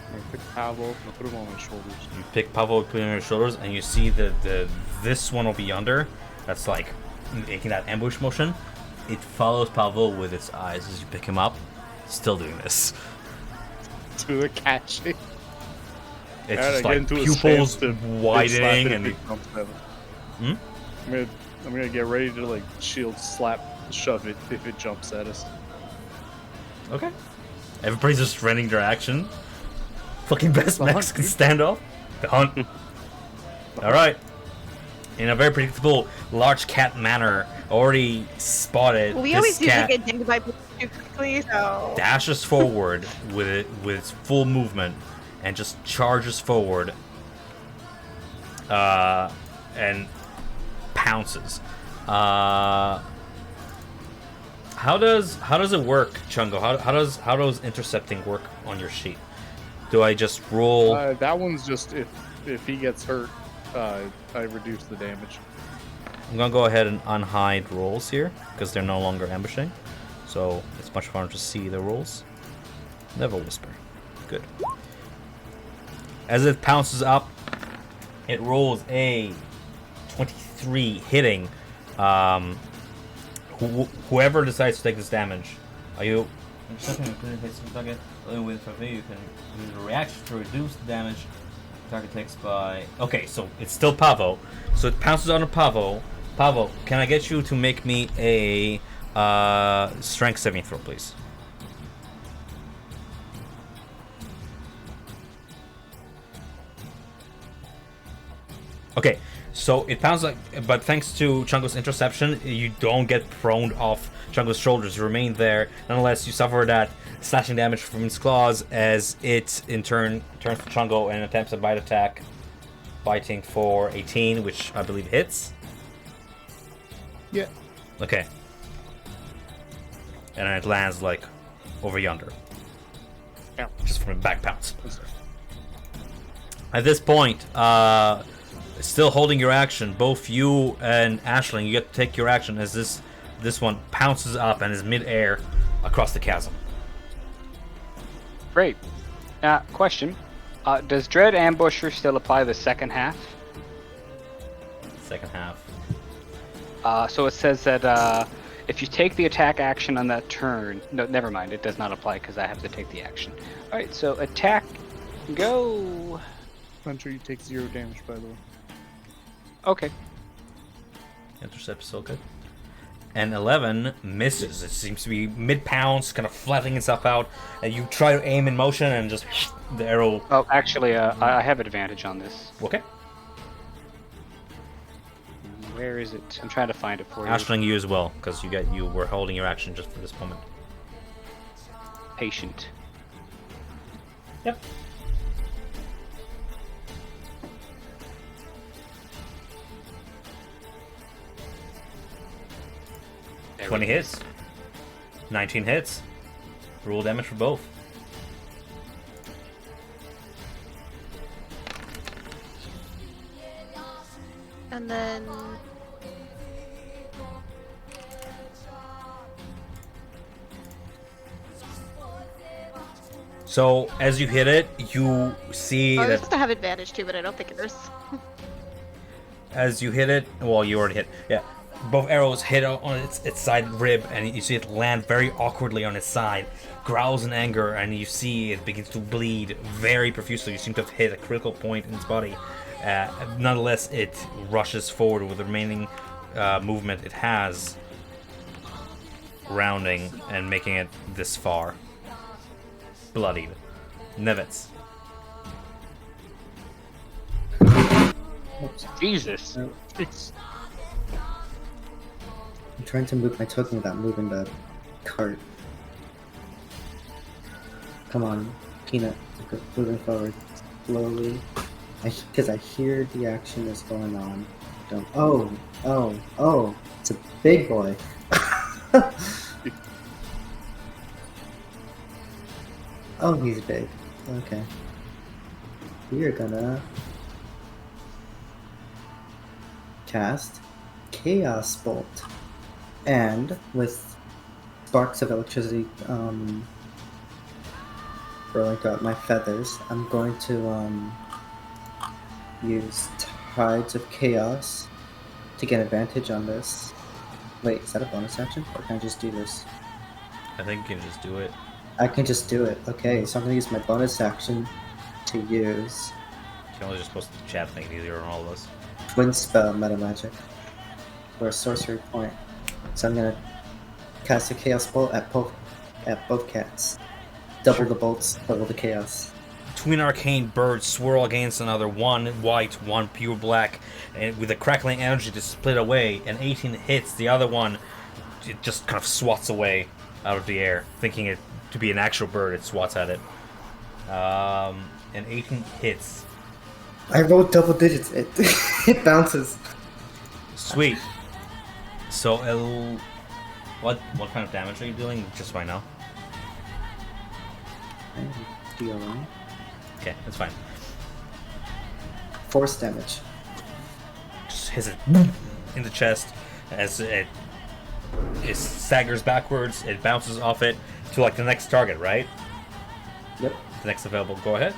I'm gonna pick Pavel and I'll put him on my shoulders. You pick Pavel, put him on your shoulders, and you see this one will be under. That's like making that ambush motion. It follows Pavel with its eyes as you pick him up. Still doing this. To the cat shape. It's Alright, just I get like into a pupils stance to widening slap it and if it jumps at it. Hmm? I'm gonna get ready to like shield slap shove it if it jumps at us. okay. Everybody's just running their action. Fucking best The hunt, Mexican dude. standoff. The hunt. All right. In a very predictable large cat manner, already spotted. Well, we this always do cat get dinged by people too quickly, so. dashes forward with its full movement and just charges forward and pounces. How does it work, Chungo? How does intercepting work on your sheet? Do I just roll? That one's just if he gets hurt, I reduce the damage. I'm gonna go ahead and unhide rolls here because they're no longer ambushing, so it's much harder to see the rolls. Never whisper. Good. As it pounces up, it rolls a 23 hitting. Whoever decides to take this damage, are you? Target with you can use a reaction to reduce the damage target takes by. Okay, so it's still Pavo. So it pounces on a Pavo. Pavo, can I get you to make me a strength saving throw, please? Okay, so it pounds like, but thanks to Chungo's interception, you don't get prone off Chungo's shoulders. You remain there. Nonetheless, you suffer that slashing damage from its claws as it, in turn, turns to Chungo and attempts a bite attack, biting for 18, which I believe hits. Yeah. Okay. And then it lands like over yonder. Yeah. Just from a back pounce. At this point, still holding your action, both you and Ashling, you get to take your action as this one pounces up and is mid-air across the chasm. Great. Question. Does Dread Ambusher still apply the second half? Second half. So it says that if you take the attack action on that turn... No, never mind. It does not apply because I have to take the action. Alright, so attack, go... Puncher, you take 0 damage, by the way. Okay. Intercept still good. And 11 misses. It seems to be mid-pounce, kind of flattening itself out. And you try to aim in motion and just the arrow... Oh, actually, I have advantage on this. Okay. Where is it? I'm trying to find it for you. Ashling, you as well, because you were holding your action just for this moment. Patient. Yep. There 20 we go. hits. 19 hits. Roll damage for both. And then So, as you hit it, you see I was that supposed to have advantage too, but I don't think yours. as you hit it, well, you already hit. Yeah, both arrows hit on its side rib, and you see it land very awkwardly on its side. Growls in anger, and you see it begins to bleed very profusely. You seem to have hit a critical point in its body. Nonetheless, it rushes forward with the remaining movement it has, rounding and making it this far. Bloodied. Nevitz. Oops. Jesus. It's I'm trying to move my token without moving the cart. Come on, Peanut. Moving forward slowly. Because I hear the action is going on. Don't. Oh! It's a big boy. Oh, he's big. Okay. We are gonna cast Chaos Bolt, and with sparks of electricity for like my feathers, I'm going to use Tides of Chaos to get advantage on this. Wait, is that a bonus action, or can I just do this? I think you can just do it. I can just do it. Okay, so I'm gonna use my bonus action to use You can only just post the chat, make it easier on all of us. Twin Spell Meta Magic for a sorcery point. So I'm gonna cast a Chaos Bolt at both cats. Double the bolts, double the chaos. Twin arcane birds swirl against another, one white, one pure black, and with a crackling energy to split away. And 18 hits, the other one it just kind of swats away out of the air, thinking it to be an actual bird. It swats at it. And 18 hits. I rolled double digits. It it bounces. Sweet. So, what kind of damage are you doing? Just so I know. DRI. Okay, that's fine. Force damage. Just hits it in the chest as it staggers backwards. It bounces off it to like the next target, right? Yep. The next available. Go ahead.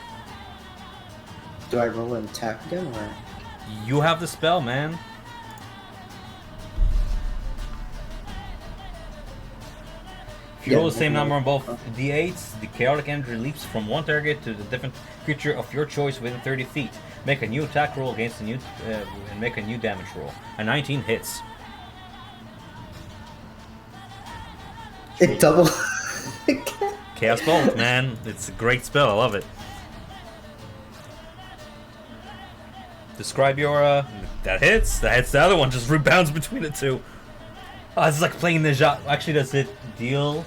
Do I roll an attack again, or? You have the spell, man. If you Yeah, roll the same okay. number on both d8s, the chaotic energy leaps from one target to the different creature of your choice within 30 feet. Make a new attack roll against a new and make a new damage roll. A 19 hits. It double. Chaos Bolt, man. It's a great spell. I love it. Describe your, that hits. That hits the other one. Just rebounds between the two. Oh, it's like playing the shot. Actually, does it deal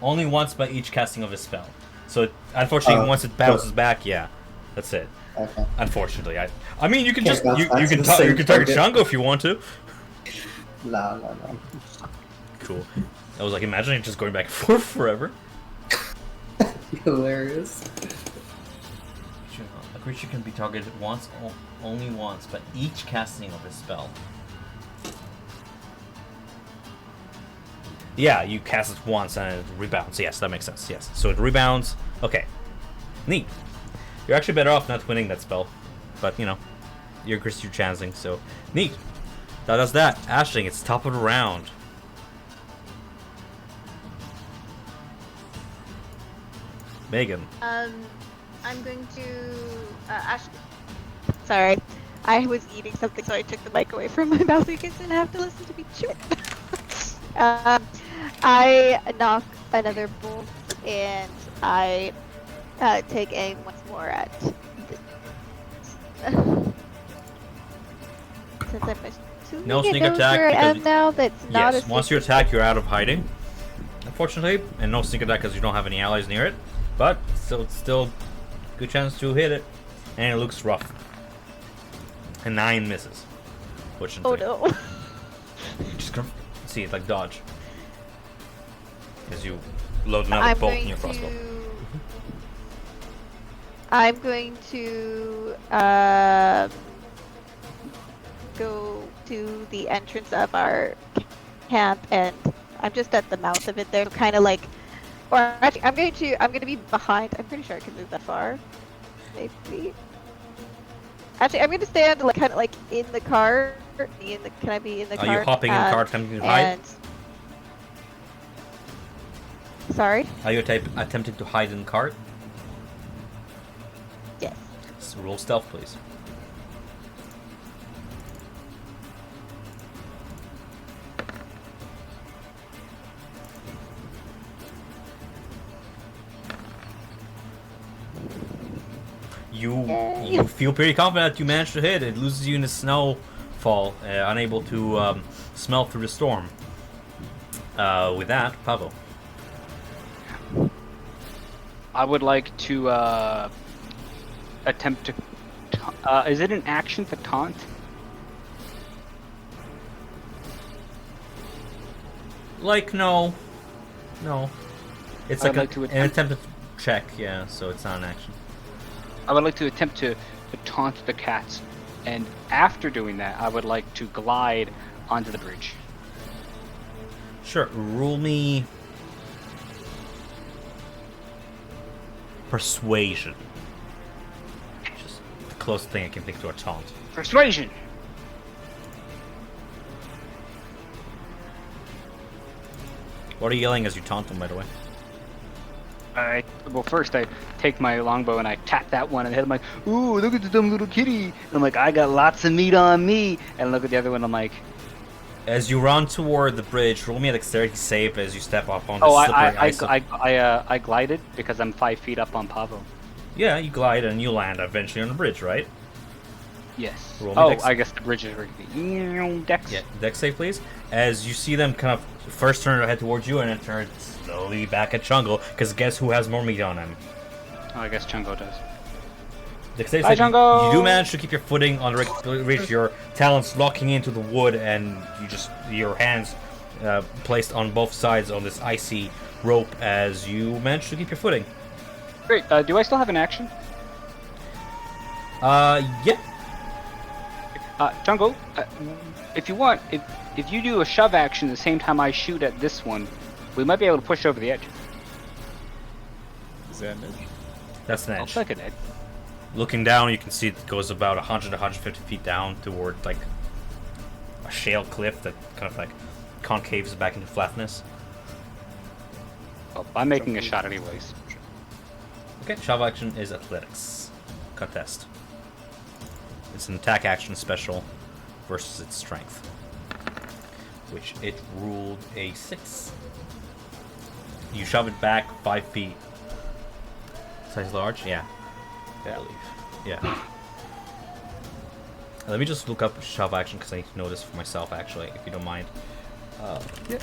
only once by each casting of a spell? So, unfortunately, once it bounces back, yeah. That's it. Okay. Unfortunately. I mean, you can Can't just, bounce you back to can, the you same can target target. Shango if you want to. No. Cool. I was like imagining just going back and forth forever. Hilarious. A creature can be targeted once, only once, but each casting of a spell. Yeah, you cast it once and it rebounds. Yes, that makes sense. Yes, so it rebounds. Okay, neat. You're actually better off not winning that spell, but you know, you're Christian chancing, so neat. That does that. Ashling, it's top of the round. Megan. I'm going to sorry, I was eating something, so I took the mic away from my mouth so you guys didn't have to listen to me chew it. I knock another bolt and I take aim once more at. Since I'm assuming No it sneak knows attack where I because am now, that's not yes, a once you attack, you're out of hiding. Unfortunately, and no sneak attack because you don't have any allies near it. But still, good chance to hit it, and it looks rough. And 9 misses. Oh Fortunately. no. Just gonna see it like dodge, as you load another bolt in your crossbow. I'm going to go to the entrance of our camp, and I'm just at the mouth of it there, kind of like, or actually, I'm going to be behind. I'm pretty sure I can move that far, maybe. Actually, I'm going to stand like kind of like in the cart. Can I be in the cart? Are you hopping in the cart, attempting to hide? Sorry. Are you attempting to hide in the cart? Yes. So roll stealth, please. You feel pretty confident that you managed to hit. It loses you in the snowfall, unable to smell through the storm. With that, Pavo. I would like to attempt to. Is it an action to taunt? Like, no. It's I'd like, like to an attempted check, yeah, so it's not an action. I would like to attempt to taunt the cats, and after doing that, I would like to glide onto the bridge. Sure, rule me persuasion. Just the closest thing I can think to a taunt. Persuasion. What are you yelling as you taunt them, by the way? Well, first I take my longbow and I tap that one and hit him like, ooh, look at the dumb little kitty. And I'm like, I got lots of meat on me. And look at the other one, I'm like, As you run toward the bridge, roll me a dexterity save as you step up on the oh, slippery ice. I glided because I'm 5 feet up on Pavo. Yeah, you glide and you land eventually on the bridge, right? Yes. Roll me Oh, dex. I guess the bridge is rickety. Dex. Yeah, dex save, please. As you see them kind of first turn their head towards you and then turn slowly back at Chungo, because guess who has more meat on him? Oh, I guess Chungo does. Dex save, Bye, so Chungo! you do manage to keep your footing on the ridge, your talons locking into the wood, and your hands placed on both sides on this icy rope as you manage to keep your footing. Great. Do I still have an action? Yeah. Chungo, if you want, if you do a shove action the same time I shoot at this one, we might be able to push over the edge. Is that it? That's an I'll edge. second it. Looking down, you can see it goes about 100 to 150 feet down toward like a shale cliff that kind of like concaves back into flatness. Well, I'm making a shot anyways. Okay, shove action is athletics. Contest. It's an attack action special versus its strength, which it ruled a 6. You shove it back 5 feet. Size large? Yeah. I believe. Yeah. Let me just look up shove action because I know this for myself actually, if you don't mind. Yeah.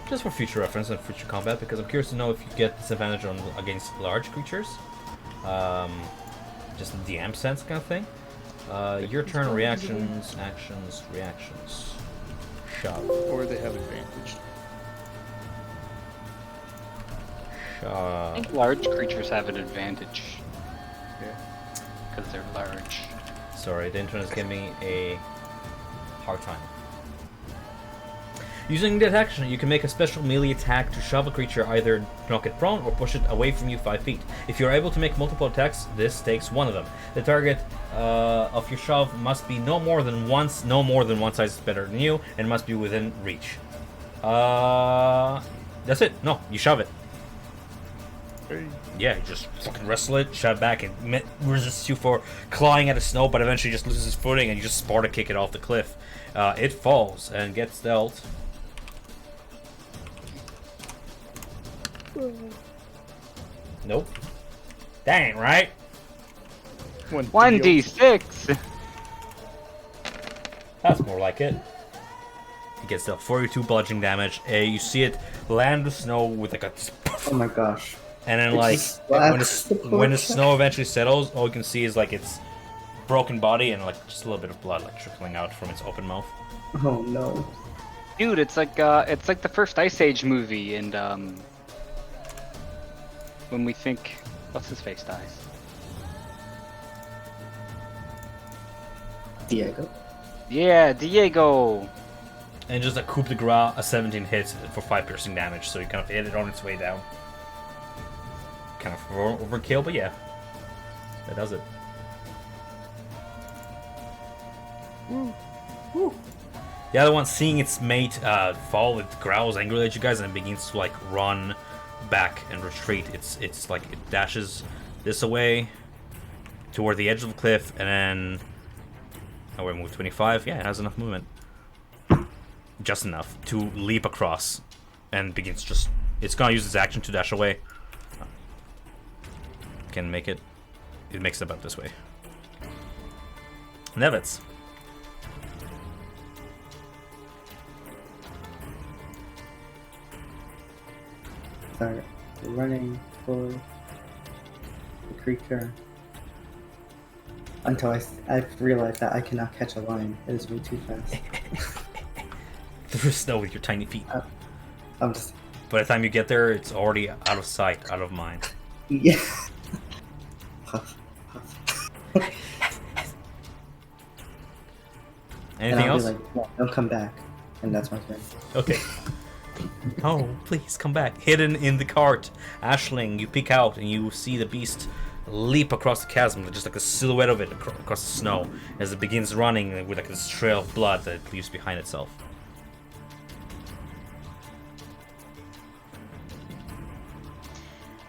Just for future reference and future combat, because I'm curious to know if you get disadvantage on against large creatures. Just in DM sense kind of thing. Your turn, reactions, actions, reactions. Shove. Or they have advantage. I Shove. think large creatures have an advantage Yeah. because they're large. Sorry, the internet is giving me a hard time. Using that action, you can make a special melee attack to shove a creature, either knock it prone or push it away from you 5 feet. If you're able to make multiple attacks, this takes one of them. The target of your shove must be no more than one size better than you, and must be within reach. That's it. No, you shove it. Hey. Yeah, you just fucking wrestle it, shove back, and resists you for clawing at the snow, but eventually just loses its footing, and you just Sparta kick it off the cliff. It falls and gets dealt. Nope. That ain't right. 1d6. That's more like it. It gets dealt 42 bludgeoning damage. You see it land the snow with like a, Oh my gosh. and then It like just when slaps the, the poor when the guy. snow eventually settles, all you can see is like its broken body and like just a little bit of blood like trickling out from its open mouth. Oh no. Dude, it's like the first Ice Age movie, and when we think, what's his face dies. Diego. Yeah, Diego. And just a coup de grace, a 17 hits for 5 piercing damage, so you kind of hit it on its way down. Kind of overkill, but yeah, that does it. The other one, seeing its mate fall, it growls angrily at you guys and begins to like run back and retreat. It's like it dashes this away toward the edge of the cliff, and then oh, we move 25. Yeah, it has enough movement, just enough to leap across, and begins just. It's gonna use its action to dash away. Can make it. It makes it about this way. Nevitz. Start running for the creature until I've realized that I cannot catch a line. It is way too fast. Through snow with your tiny feet. I'm just By the time you get there, it's already out of sight, out of mind. yeah. Puff, puff. And Anything I'll else? be like, no, don't come back, and that's my turn. Okay. Oh, please come back. Hidden in the cart, Ashling, you peek out and you see the beast leap across the chasm, just like a silhouette of it across the snow, as it begins running with like this trail of blood that it leaves behind itself.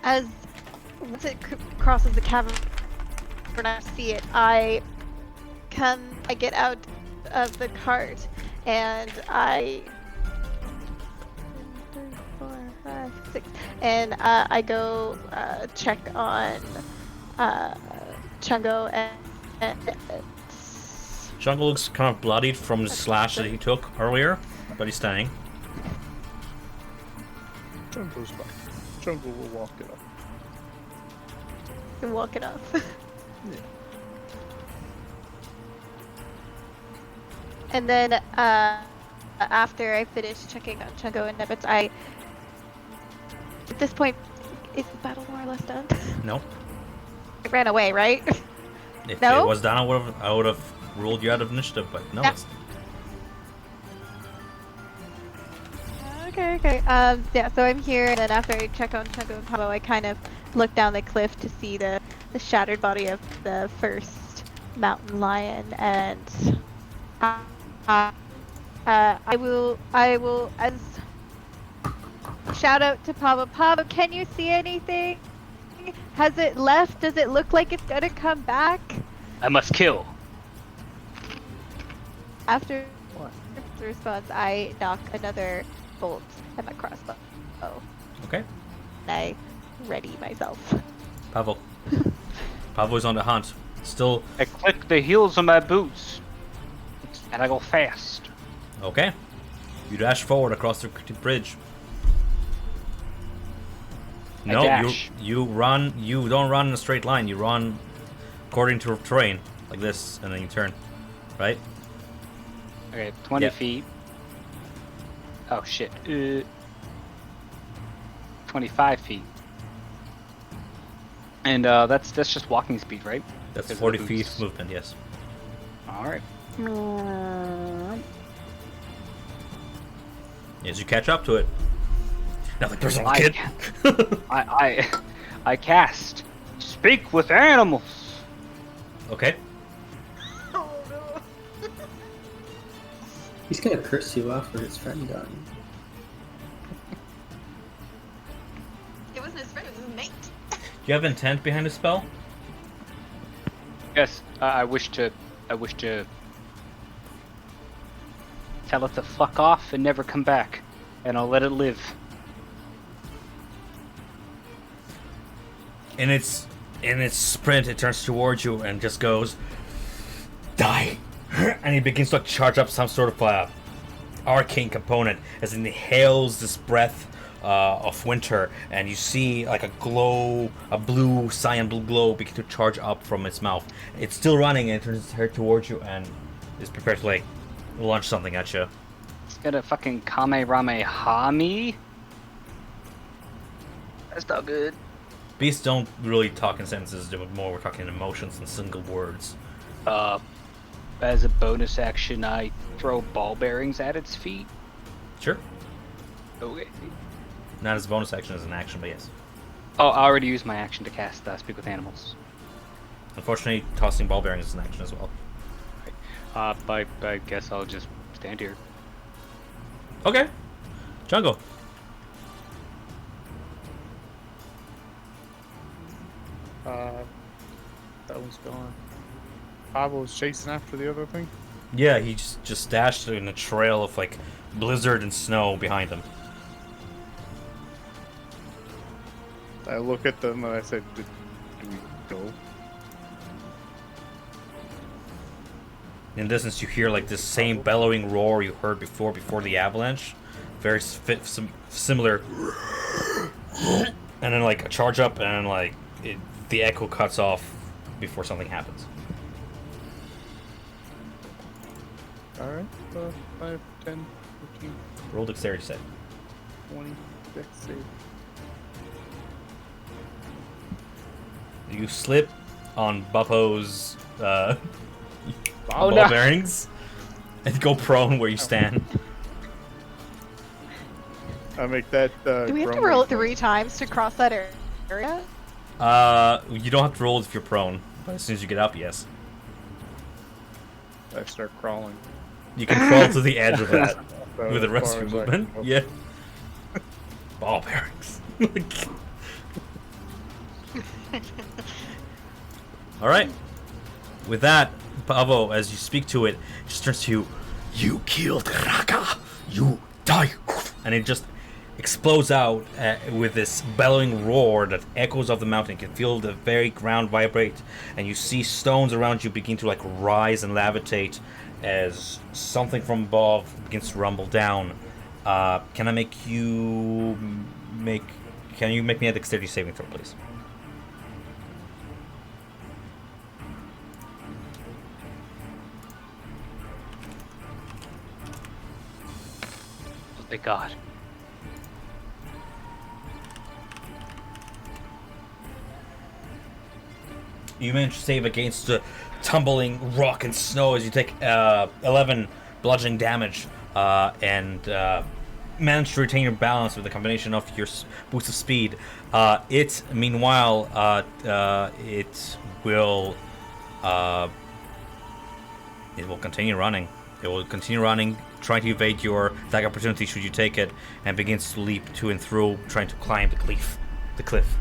As once it crosses the cavern, when I see it, I get out of the cart, and I 1, 2, 3, 4, 5, 6, and I go check on Chungo and Jungle looks kind of bloodied from the slash that he took earlier, but he's standing. Jungle's fine. Jungle will walk it up. and walk it off. Yeah. And then after I finish checking on Chungo and Nebbits, at this point, is the battle more or less done? No. It ran away, right? If No? it was done, I would have ruled you out of initiative, but no. Yeah. It's, Okay. Yeah, so I'm here, and then after I check on Chungo and Pablo, I kind of look down the cliff to see the shattered body of the first mountain lion, and I will as shout out to Pablo. Pablo, can you see anything? Has it left? Does it look like it's gonna come back? I must kill. After the response, I knock another bolt at my crossbow. Okay. And I ready myself. Pavel. Pavel's on the hunt. Still. I click the heels of my boots, and I go fast. Okay. You dash forward across the bridge. No, dash. you run. You don't run in a straight line. You run according to terrain, like this, and then you turn, right? Okay, 20 Yep. feet. Oh shit. 25 feet. And that's just walking speed, right? That's Because of 40 the feet boots. movement. Yes. All right. As you catch up to it. Now, like, there's a I- kid. I cast speak with animals. Okay. Oh no. He's gonna curse you out for his friend dying. It wasn't his friend, it was his mate. Do you have intent behind the spell? Yes, I wish to tell it to fuck off and never come back, and I'll let it live. In its sprint, it turns towards you and just goes, die, and he begins to charge up some sort of arcane component as it inhales this breath of winter, and you see like a glow, a blue cyan blue glow begin to charge up from its mouth. It's still running and it turns its head towards you and is prepared to like launch something at you. It's gonna fucking Kamehameha me. That's not good. Beasts don't really talk in sentences, but more we're talking in emotions and single words. As a bonus action, I throw ball bearings at its feet. Sure. Okay. Not as a bonus action, as an action, but yes. Oh, I already used my action to cast Speak with Animals. Unfortunately, tossing ball bearings is an action as well. I guess I'll just stand here. Okay. Jungle. That one's gone. Pablo's chasing after the other thing. Yeah, he just dashed in a trail of like blizzard and snow behind him. I look at them and I said, do we go? In the distance, you hear like this same bellowing roar you heard before the avalanche. Very similar. And then like a charge up, and then like the echo cuts off before something happens. Alright, 5, 10, 15, Roll dexterity save. 20, dex save. You slip on Buppo's Oh, ball no. bearings and go prone where you stand. I make that. Do we have to grumbling roll it noise. 3 times to cross that area? You don't have to roll if you're prone, but as soon as you get up, yes. I start crawling. You can crawl to the edge of that So with the as rest far of your as I can movement. go. Yeah. Ball bearings. Alright. With that, Pavo, as you speak to it, just turns to you. You killed Raka! You die! And it just explodes out with this bellowing roar that echoes off the mountain. You can feel the very ground vibrate, and you see stones around you begin to like rise and levitate as something from above begins to rumble down. Can you make me a dexterity saving throw, please? Oh, thank God. You manage to save against the tumbling rock and snow as you take 11 bludgeoning damage, and manage to retain your balance with a combination of your boost of speed. Meanwhile, it will continue running. It will continue running, trying to evade your attack opportunity should you take it, and begins to leap to and fro, trying to climb the cliff.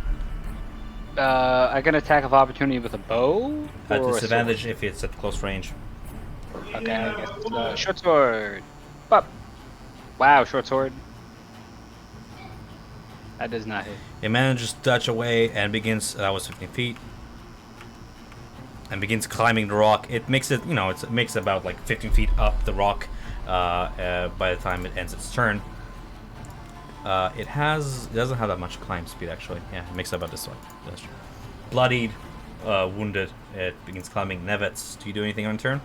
I can attack of opportunity with a bow. At Or a disadvantage if it's at close range. sword? Okay, I guess short sword. Pop. Wow, short sword. That does not hit. It manages to dodge away and begins. That was 15 feet. And begins climbing the rock. It makes it, it makes about like 15 feet up the rock by the time it ends its turn. It doesn't have that much climb speed actually. Yeah, it makes it about this one. Bloodied, wounded, it begins climbing. Nevets, do you do anything on turn?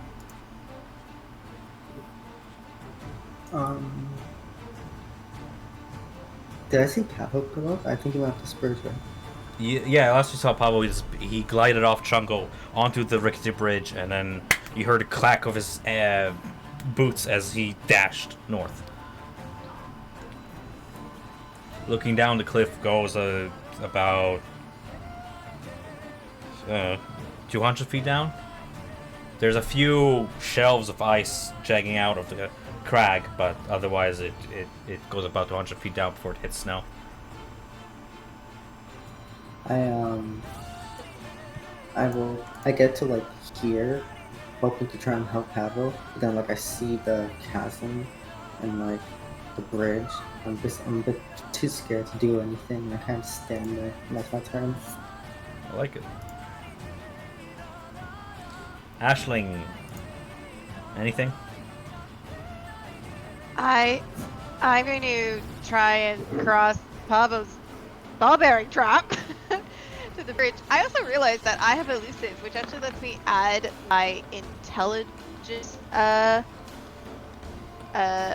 Did I see Pavo go up? I think he went up to Spurs, right? Yeah, last you saw Pablo, he glided off Chungo onto the rickety bridge, and then you heard a clack of his boots as he dashed north. Looking down, the cliff goes about 200 feet down. There's a few shelves of ice jagging out of the crag, but otherwise it goes about 200 feet down before it hits snow. I get to like here, hoping to try and help Pavo, but then like I see the chasm and like the bridge. I'm a bit too scared to do anything, and I kind of stand there, and that's my turn. I like it. Ashling, anything? I'm going to try and cross Pavo's ball bearing trap to the bridge. I also realized that I have elusive, which actually lets me add my intelligence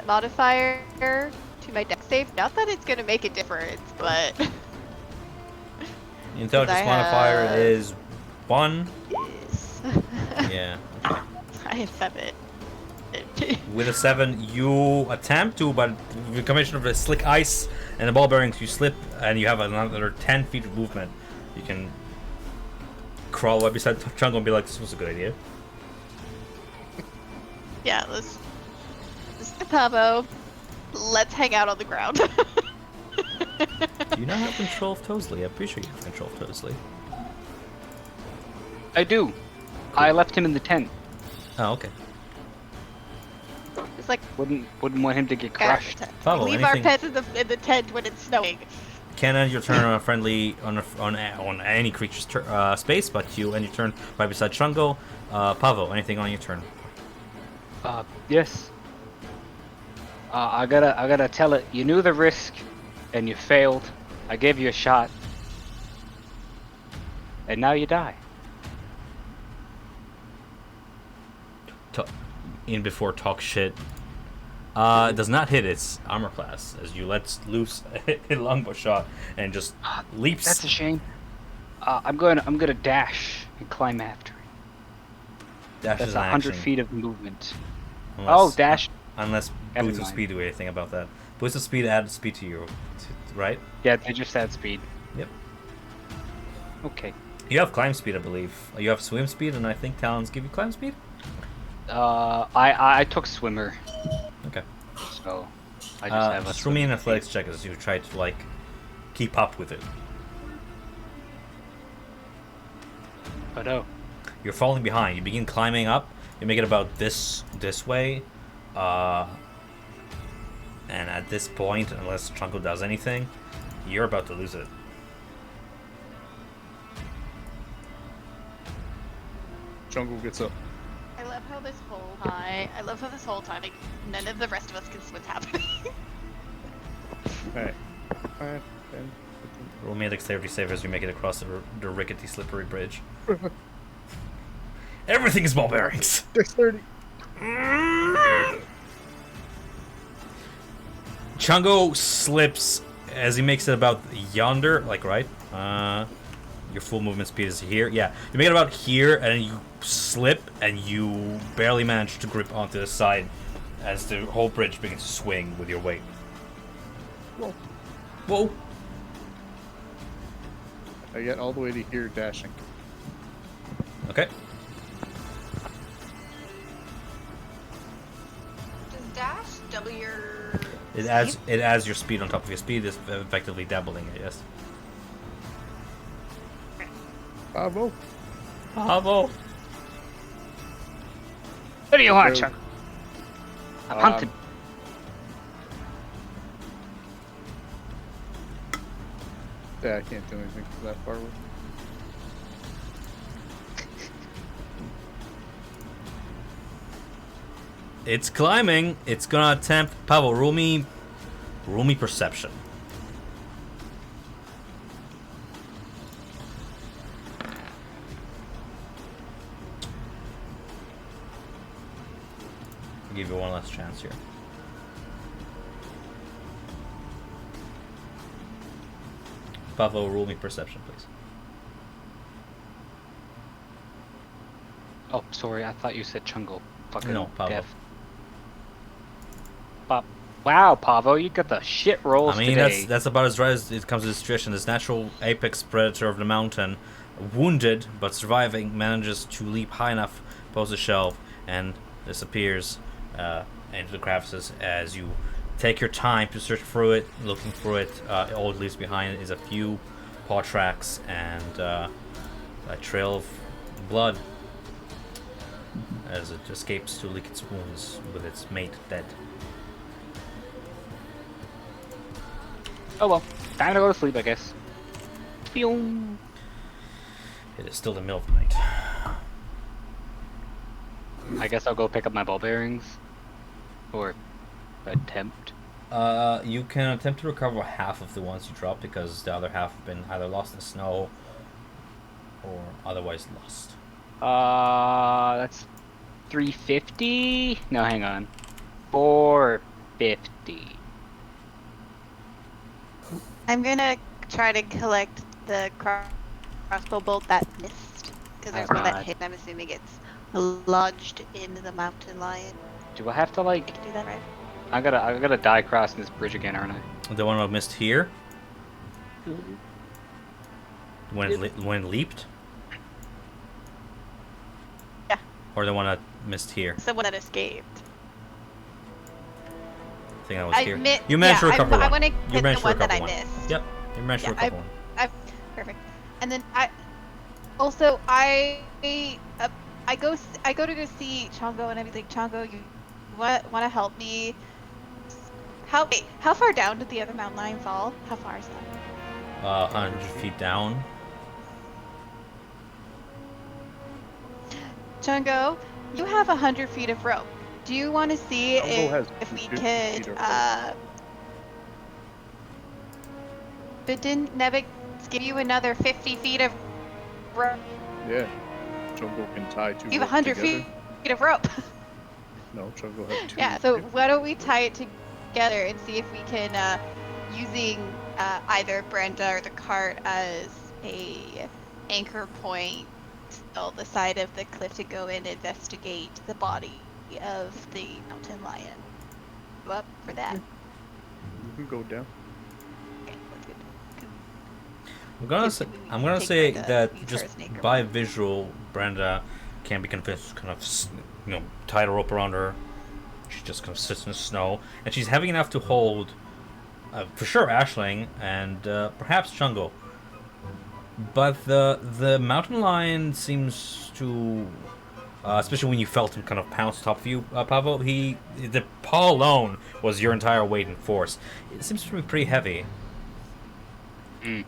modifier to my dex save. Not that it's going to make a difference, but The intelligence modifier is 1. yes. Yeah. Okay. I have 7. With a 7, you attempt to, but with the combination of the slick ice and the ball bearings, you slip, and you have another 10 feet of movement. You can crawl up beside Chungo and be like, "This was a good idea." Yeah, let's Pavo. Let's hang out on the ground. You now have control of Tosley. I'm pretty sure you have control of Tosley. I do. I left him in the tent. Oh, okay. It's like Wouldn't want him to get crushed. Pavo, leave our anything? pets in the tent when it's snowing. Can end your turn on a friendly on any creature's space, but you end your turn right beside Chungo. Pavo, anything on your turn? Yes. I gotta tell it. You knew the risk, and you failed. I gave you a shot, and now you die. In before talk shit. It does not hit its armor class as you let loose a longbow shot and just leaps. That's a shame. I'm gonna dash and climb after it. Dash That's is an 100 action. feet of movement. Unless, Dash. Unless Never boots of mind. speed do anything about that. Boots of speed add speed to you, right? Yeah, they just add speed. Yep. Okay. You have climb speed, I believe. You have swim speed, and I think talons give you climb speed. I took swimmer, Okay. so I just have a. Just throw me an swim athletics check as you try to like keep up with it. But oh, You're falling behind. You begin climbing up. You make it about this way, and at this point, unless Trunko does anything, you're about to lose it. Jungle gets up. I love how this whole time like, none of the rest of us can see what's happening. Alright. 5, 10, Roll me a dexterity save as you make it across the rickety, slippery bridge. Everything is ball bearings. 6:30. Chungo slips as he makes it about yonder, like right. Your full movement speed is here. Yeah, you make it about here, and then you slip, and you barely manage to grip onto the side as the whole bridge begins to swing with your weight. Whoa! I get all the way to here dashing. Okay. Does dash double your It adds your speed on top of your speed. Is effectively doubling it. Yes. Bravo. Bravo! What do you want, Okay. Chuck? I'm hunting. Yeah, I can't do anything from that far away. It's climbing. It's gonna attempt. Pavel, roll me perception. I'll give you one last chance here. Pavel, roll me perception, please. Oh, sorry. I thought you said Chungo. Fucking No, Pavel. deaf. Wow, Pavo, you got the shit rolls I mean, today. that's about as right as it comes to this situation. This natural apex predator of the mountain, wounded but surviving, manages to leap high enough, pose a shelf, and disappears into the crevices as you take your time to search through it, looking through it. All it leaves behind is a few paw tracks and a trail of blood as it escapes to lick its wounds with its mate dead. Oh well, time to go to sleep, I guess. Pew. It is still the middle of the night. I guess I'll go pick up my ball bearings. Or attempt. You can attempt to recover half of the ones you dropped because the other half have been either lost in snow or otherwise lost. That's 350? No, hang on. 450. I'm gonna try to collect the crossbow bolt that missed, because there's one that hit. I'm assuming it's lodged in the mountain lion. Do I have to like? Do that right? I gotta die crossing this bridge again, aren't I? The one I missed here when it leaped, Yeah. or the one that missed here. It's the one that escaped. I think that was here. mi- You managed to yeah, recover I one. wanna You hit managed the to one that recover I one. missed. Yep, you managed to Yeah, recover one. Perfect. And then I go to go see Chongo and everything. Chongo, you want to help me? How far down did the other mountain lion fall? How far is that? 100 feet down. Chongo, you have 100 feet of rope. Do you want to see Chongo has if we 50 could feet of rope. But didn't Nevik give you another 50 feet of rope? Yeah. Chungo can tie two You have ropes 100 together. feet of rope. No, Chungo has two. Yeah, so why don't we tie it together and see if we can, using either Brenda or the cart as a anchor point on the side of the cliff to go and investigate the body of the mountain lion. Go up for that. You can go down. Okay, that's good. I'm gonna say Take that Brenda, just use her as an anchor by point. visual, Brenda can be convinced, kind of, tied a rope around her. She just kind of sits in the snow, and she's heavy enough to hold, for sure, Aisling and perhaps Chungo. But the mountain lion seems to, especially when you felt him kind of pounce top of you, Pavel. The paw alone was your entire weight and force. It seems to be pretty heavy. And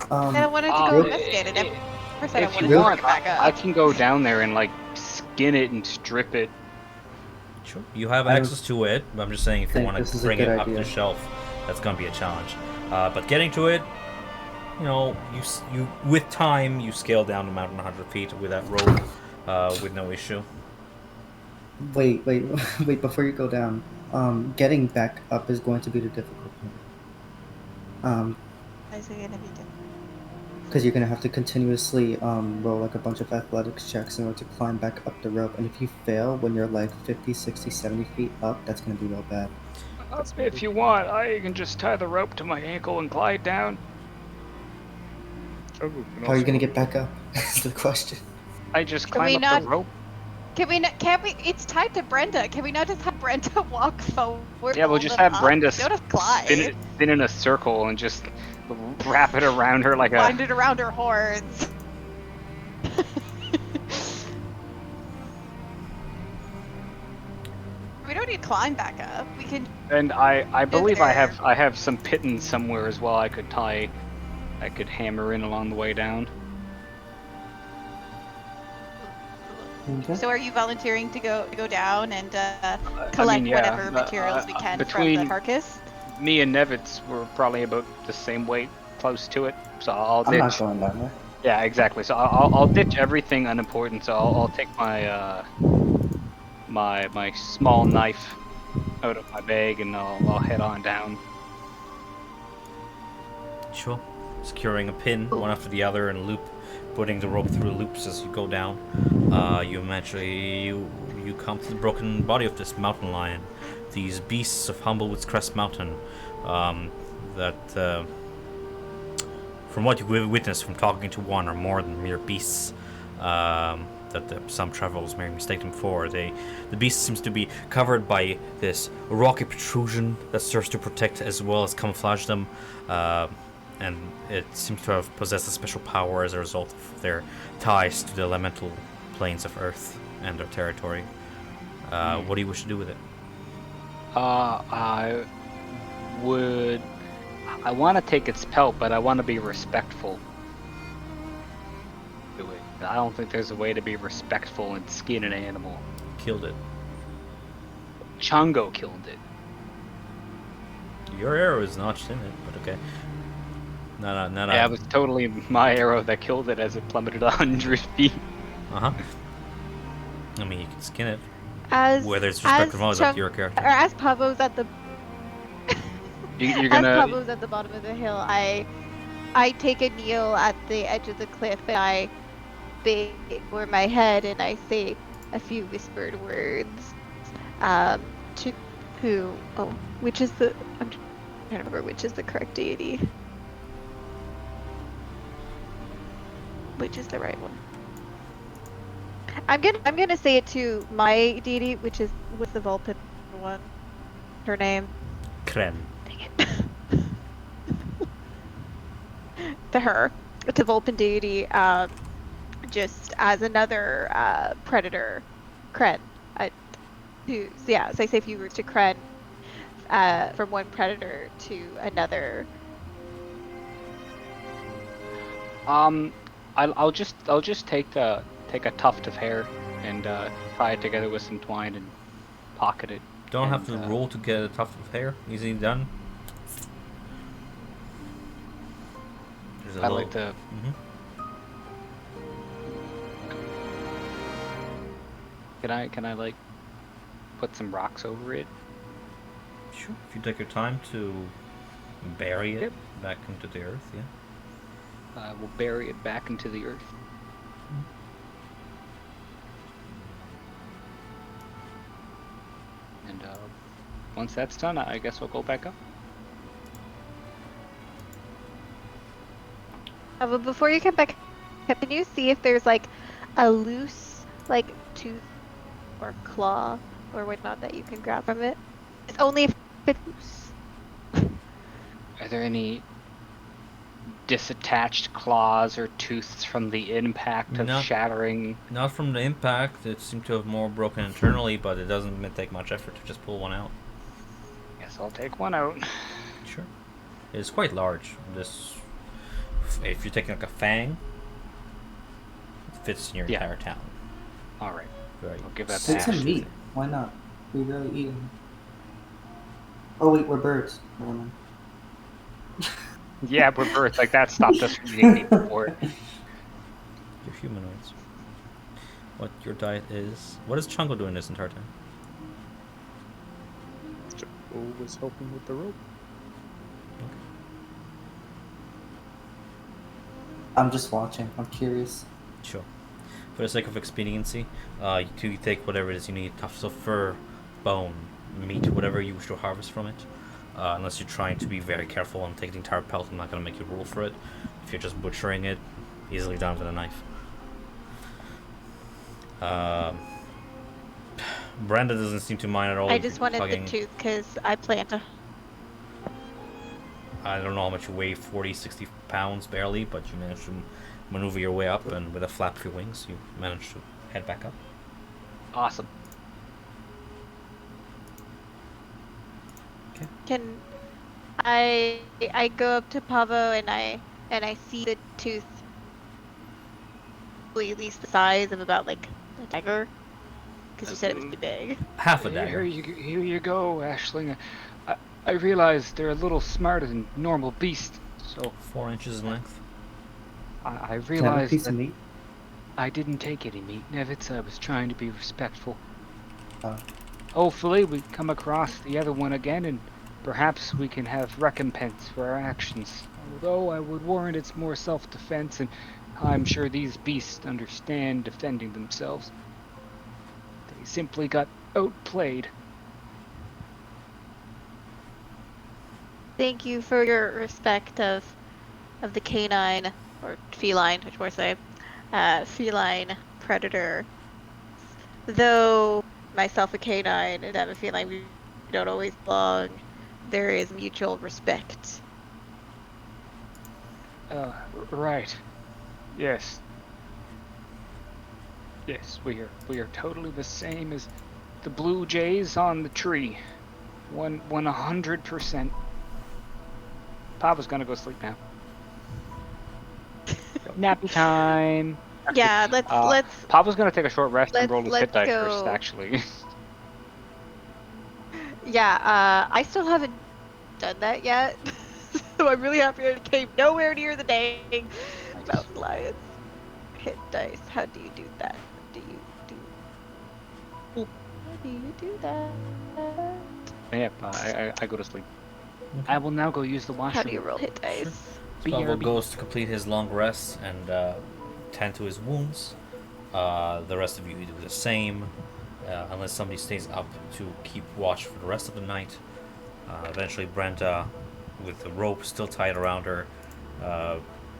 I wanted to go investigate it. First, I If wanted you to want, bring it back I up. can go down there and like skin it and strip it. Sure. You have I access to it, but I'm just saying if you think want this to is a bring it good up to the idea. shelf, that's going to be a challenge. But getting to it, you with time, you scale down the mountain 100 feet with that rope with no issue. Wait, before you go down, getting back up is going to be the difficult part. Why is it gonna be different? Because you're going to have to continuously roll like a bunch of athletics checks in order to climb back up the rope. And if you fail when you're like 50, 60, 70 feet up, that's going to be real bad. If you want, I can just tie the rope to my ankle and glide down. Chugga can How are you also gonna help. get back up? That's the question. I just Can we climb up not- the rope. Can we not? Can't we? It's tied to Brenda. Can we not just have Brenda walk forward? Yeah, we'll pull just them have up? Brenda Don't have glide. spin in a circle and just wrap it around her like Wind a. it around her horns. We don't need to climb back up. We can. And I believe I there. have some pittons somewhere as well. I could hammer in along the way down. Okay. So, are you volunteering to go down and collect yeah, whatever materials we can from the between carcass? me and Nevitz were probably about the same weight, close to it. So I'll I'm ditch. not going down there. Yeah, exactly. So I'll ditch everything unimportant. So I'll take my my small knife out of my bag and I'll head on down. Sure. Securing a pin one after the other in a loop, putting the rope through loops as you go down. You eventually you come to the broken body of this mountain lion. These beasts of Humblewood's Crest Mountain. That from what you witnessed from talking to one, are more than mere beasts. Some travelers may mistake them for. The beast seems to be covered by this rocky protrusion that serves to protect as well as camouflage them, and it seems to have possessed a special power as a result of their ties to the elemental planes of Earth and their territory. What do you wish to do with it? I want to take its pelt, but I want to be respectful to it. I don't think there's a way to be respectful and skin an animal. Killed it. Chongo killed it. Your arrow is notched in it, but okay. Not Yeah, it was totally my arrow that killed it as it plummeted 100 feet. Uh-huh. I mean, you can skin it. As Whether it's respectful or not is up to your Or character. as Pablo's at the You're as gonna. Pablo's at the bottom of the hill, I take a kneel at the edge of the cliff and I beg for my head and I say a few whispered words to who? Oh, which is the? I'm trying to remember which is the correct deity. Which is the right one? I'm gonna say it to my deity, which was the Vulpin one. Her name. Kren. Dang it. To her, to Vulpin deity, just as another predator, Kren. So I say a few words to Kren, from one predator to another. I'll just take a tuft of hair and tie it together with some twine and pocket it. Don't have to And, roll to get a tuft of hair. Easily done. There's a I little... like to. Mhm. Can I like put some rocks over it? Sure. If you take your time to bury it Yep. back into the earth, yeah. We'll bury it back into the earth. And once that's done, I guess we'll go back up. But before you come back, can you see if there's like a loose like tooth or claw or whatnot that you can grab from it? It's only if it's loose. Are there any disattached claws or tooths from the impact of No. shattering? Not from the impact. It seemed to have more broken internally, but it doesn't take much effort to just pull one out. Guess I'll take one out. Sure. It's quite large. If you're taking like a fang, it fits in your Yeah. entire talon. All right, Right. I'll give that Take back. some meat. Why not? We really eat them. Oh wait, we're birds. Never mind. Yeah, we're birds. Like that stopped us from eating meat before. You're humanoids. What your diet is? What is Chungo doing this entire time? Chugga was helping with the rope. I'm just watching. I'm curious. Sure. For the sake of expediency, you take whatever it is you need. Tufts of fur, bone, meat, whatever you wish to harvest from it. Unless you're trying to be very careful and take the entire pelt, I'm not going to make you roll for it. If you're just butchering it, easily done with a knife. Brenda doesn't seem to mind at all. I just wanted Fucking, the tooth because I plan to. I don't know how much you weigh, 40, 60 pounds barely, but you managed to maneuver your way up, and with a flap of your wings, you managed to head back up. Awesome. Can I go up to Pavo and I see the tooth, at least the size of about like a dagger, because you said it was too big. Half a Here dagger. here you go, Ashling. I realize they're a little smarter than normal beasts, so 4 inches in length. I Can I have a realized piece that of meat? I didn't take any meat, Nevitz. I was trying to be respectful. Uh, Hopefully we come across the other one again, and perhaps we can have recompense for our actions. Although I would warrant it's more self-defense, and I'm sure these beasts understand defending themselves. They simply got outplayed. Thank you for your respect of the canine or feline, which more say, feline predator. Though myself a canine and have a feeling we don't always belong, there is mutual respect. Right. Yes. Yes, we are totally the same as the blue jays on the tree. 100%. Papa's gonna go sleep now. Nappy time. Yeah, let's Papa's gonna take a short rest and roll his hit die go. first, actually. Yeah, I still haven't done that yet. So I'm really happy I came nowhere near the dang mountain lions. Hit dice. How do you do that? How do you do that? Yep, I go to sleep. I will now go use the How washroom. do you roll hit dice? Pavel BRB. goes to complete his long rest and tend to his wounds. The rest of you do the same, unless somebody stays up to keep watch for the rest of the night. Eventually, Brenda, with the rope still tied around her,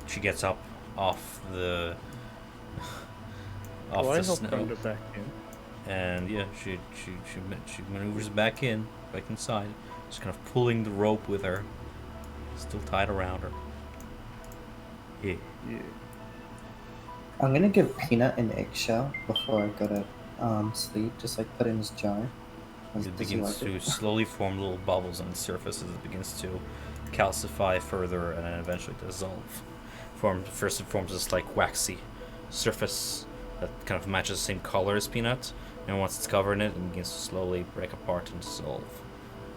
she gets up off the Well, I help snow, Brenda back in. and yeah, she maneuvers back inside, just kind of pulling the rope with her, still tied around her. Yeah. Yeah. I'm gonna give Peanut an eggshell before I go to sleep. Just like put it in his jar. Does It he begins like to it? slowly form little bubbles on the surface as it begins to calcify further and then eventually dissolve. First it forms this like waxy surface that kind of matches the same color as Peanut, and once it's covered in it, it begins to slowly break apart and dissolve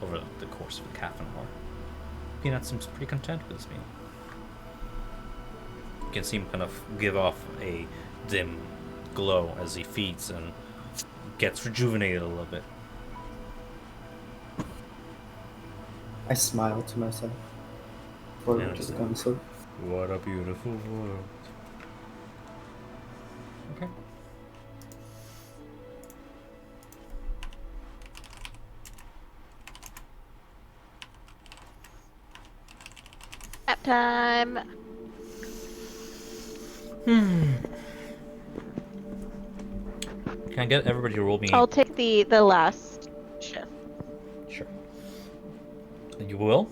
over the course of a half an hour. Peanut seems pretty content with this meal. You can see him kind of give off a dim glow as he feeds and gets rejuvenated a little bit. I smile to myself before Yeah, we just go to sleep. What a beautiful world. Okay. Nap time. Can I get everybody to roll me? I'll take the last shift. Sure. You will?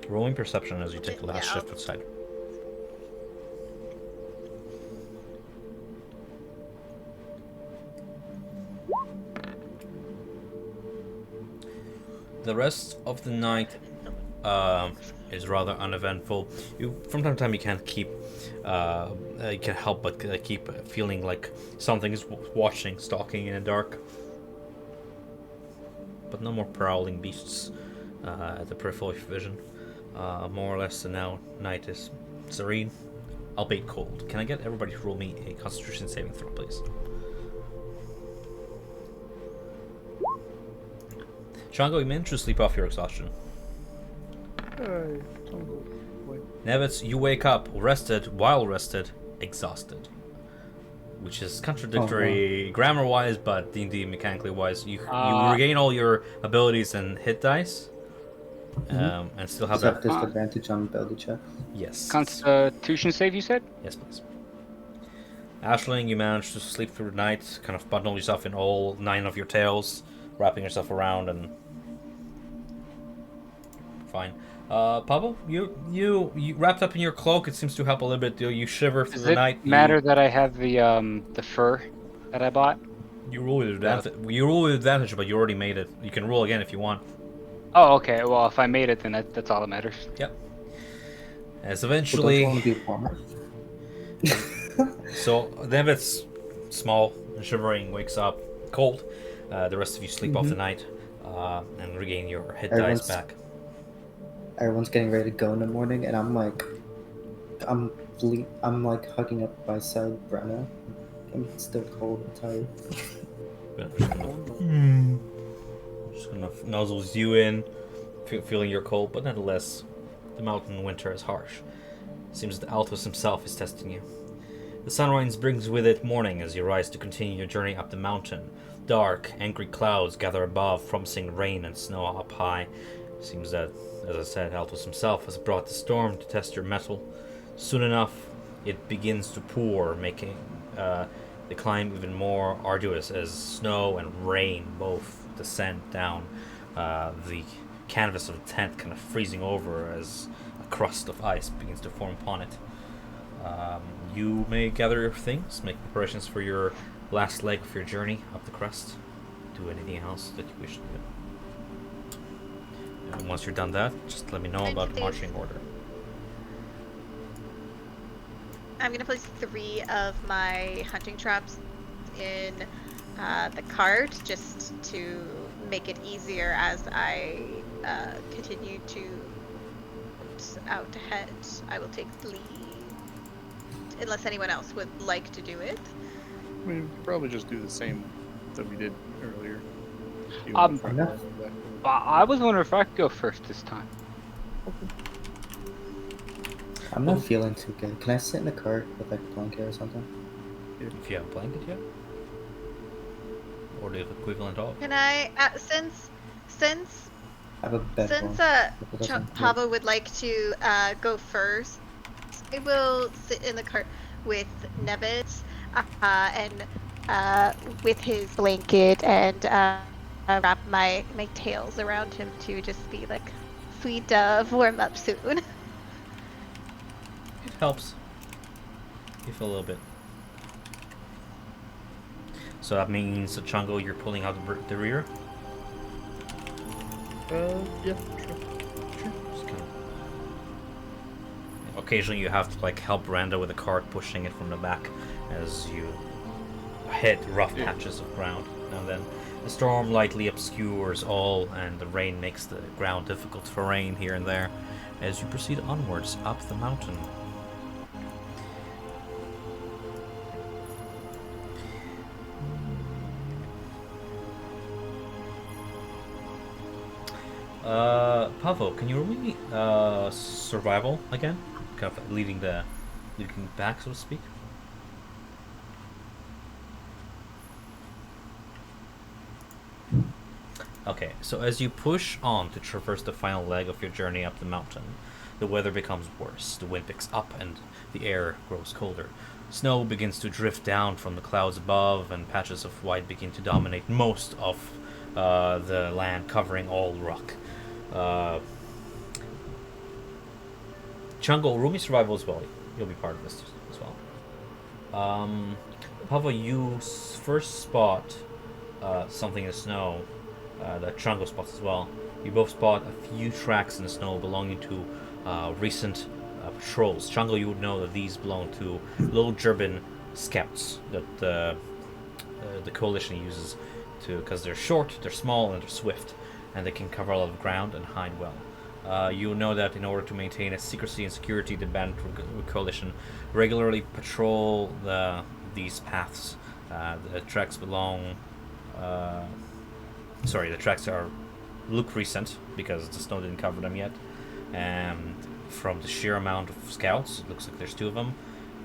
Rolling perception as you take the last Yeah. shift outside. The rest of the night is rather uneventful. From time to time, you can't you can't help but keep feeling like something is watching, stalking in the dark. But no more prowling beasts at the peripheral of your vision. More or less, the night is serene, albeit cold. Can I get everybody to roll me a Constitution saving throw, please? Shango, you managed to sleep off your exhaustion. Nevitz, you wake up rested, exhausted. which is contradictory grammar-wise, but D&D mechanically-wise. You regain all your abilities and hit dice, and still have Does that that. disadvantage on ability checks? Yes. Constitution save, you said? Yes, please. Ashling, you manage to sleep through the night, kind of bundle yourself in all 9 of your tails, wrapping yourself around, and fine. Pablo, you wrapped up in your cloak. It seems to help a little bit. You shiver through Does the it night. matter that I have the fur that I bought? You roll with advantage. You roll with advantage, but you already made it. You can roll again if you want. Oh, okay. Well, if I made it, then that's all that matters. Yep. As Well, don't eventually, you want to be warmer? so then it's small and shivering, wakes up cold. The rest of you sleep off the night and regain your hit dice back. Everyone's getting ready to go in the morning, and I'm like hugging up my side Brenna. I'm still cold and tired. Just kind of nuzzles you in, feeling your cold, but nonetheless, the mountain winter is harsh. Seems that Altos himself is testing you. The sunrise brings with it morning as you rise to continue your journey up the mountain. Dark, angry clouds gather above, promising rain and snow up high. Seems that, as I said, Altos himself has brought the storm to test your mettle. Soon enough, it begins to pour, making the climb even more arduous as snow and rain both descend down the canvas of the tent, kind of freezing over as a crust of ice begins to form upon it. You may gather your things, make preparations for your last leg of your journey up the crest. Do anything else that you wish to do. And once you're done that, just let me know about the marching order. I'm gonna place 3 of my hunting traps in the cart just to make it easier as I continue to out ahead. I will take the lead, unless anyone else would like to do it. I mean, we could probably just do the same that we did earlier. I was wondering if I could go first this time. I'm not feeling too good. Can I sit in the cart with like a blanket or something? If you have a blanket yet? Or the equivalent of? Can I, since I have a bed. Pablo would like to go first, I will sit in the cart with Nevis and with his blanket and wrap my tails around him to just be like, sweet dove, warm up soon. It helps. You feel a little bit. So that means, Chungo, you're pulling out the rear? Yeah, sure. Just kind of... Occasionally you have to like help Randa with the cart, pushing it from the back as you hit rough patches of ground. And then the storm lightly obscures all, and the rain makes the ground difficult terrain here and there as you proceed onwards up the mountain. Pavo, can you roll me survival again? Kind of leading back, so to speak. Okay, so as you push on to traverse the final leg of your journey up the mountain, the weather becomes worse. The wind picks up and the air grows colder. Snow begins to drift down from the clouds above, and patches of white begin to dominate most of the land, covering all rock. Chungo, roll me survival as well. You'll be part of this as well. Pava, you first spot something in the snow that Chungo spots as well. You both spot a few tracks in the snow belonging to recent patrols. Chungo, you would know that these belong to little German scouts that the coalition uses because they're short, they're small, and they're swift, and they can cover a lot of ground and hide well. You know that in order to maintain its secrecy and security, the Bandit Coalition regularly patrol these paths. The tracks belong... the tracks look recent because the snow didn't cover them yet. And from the sheer amount of scouts, it looks like there's 2 of them,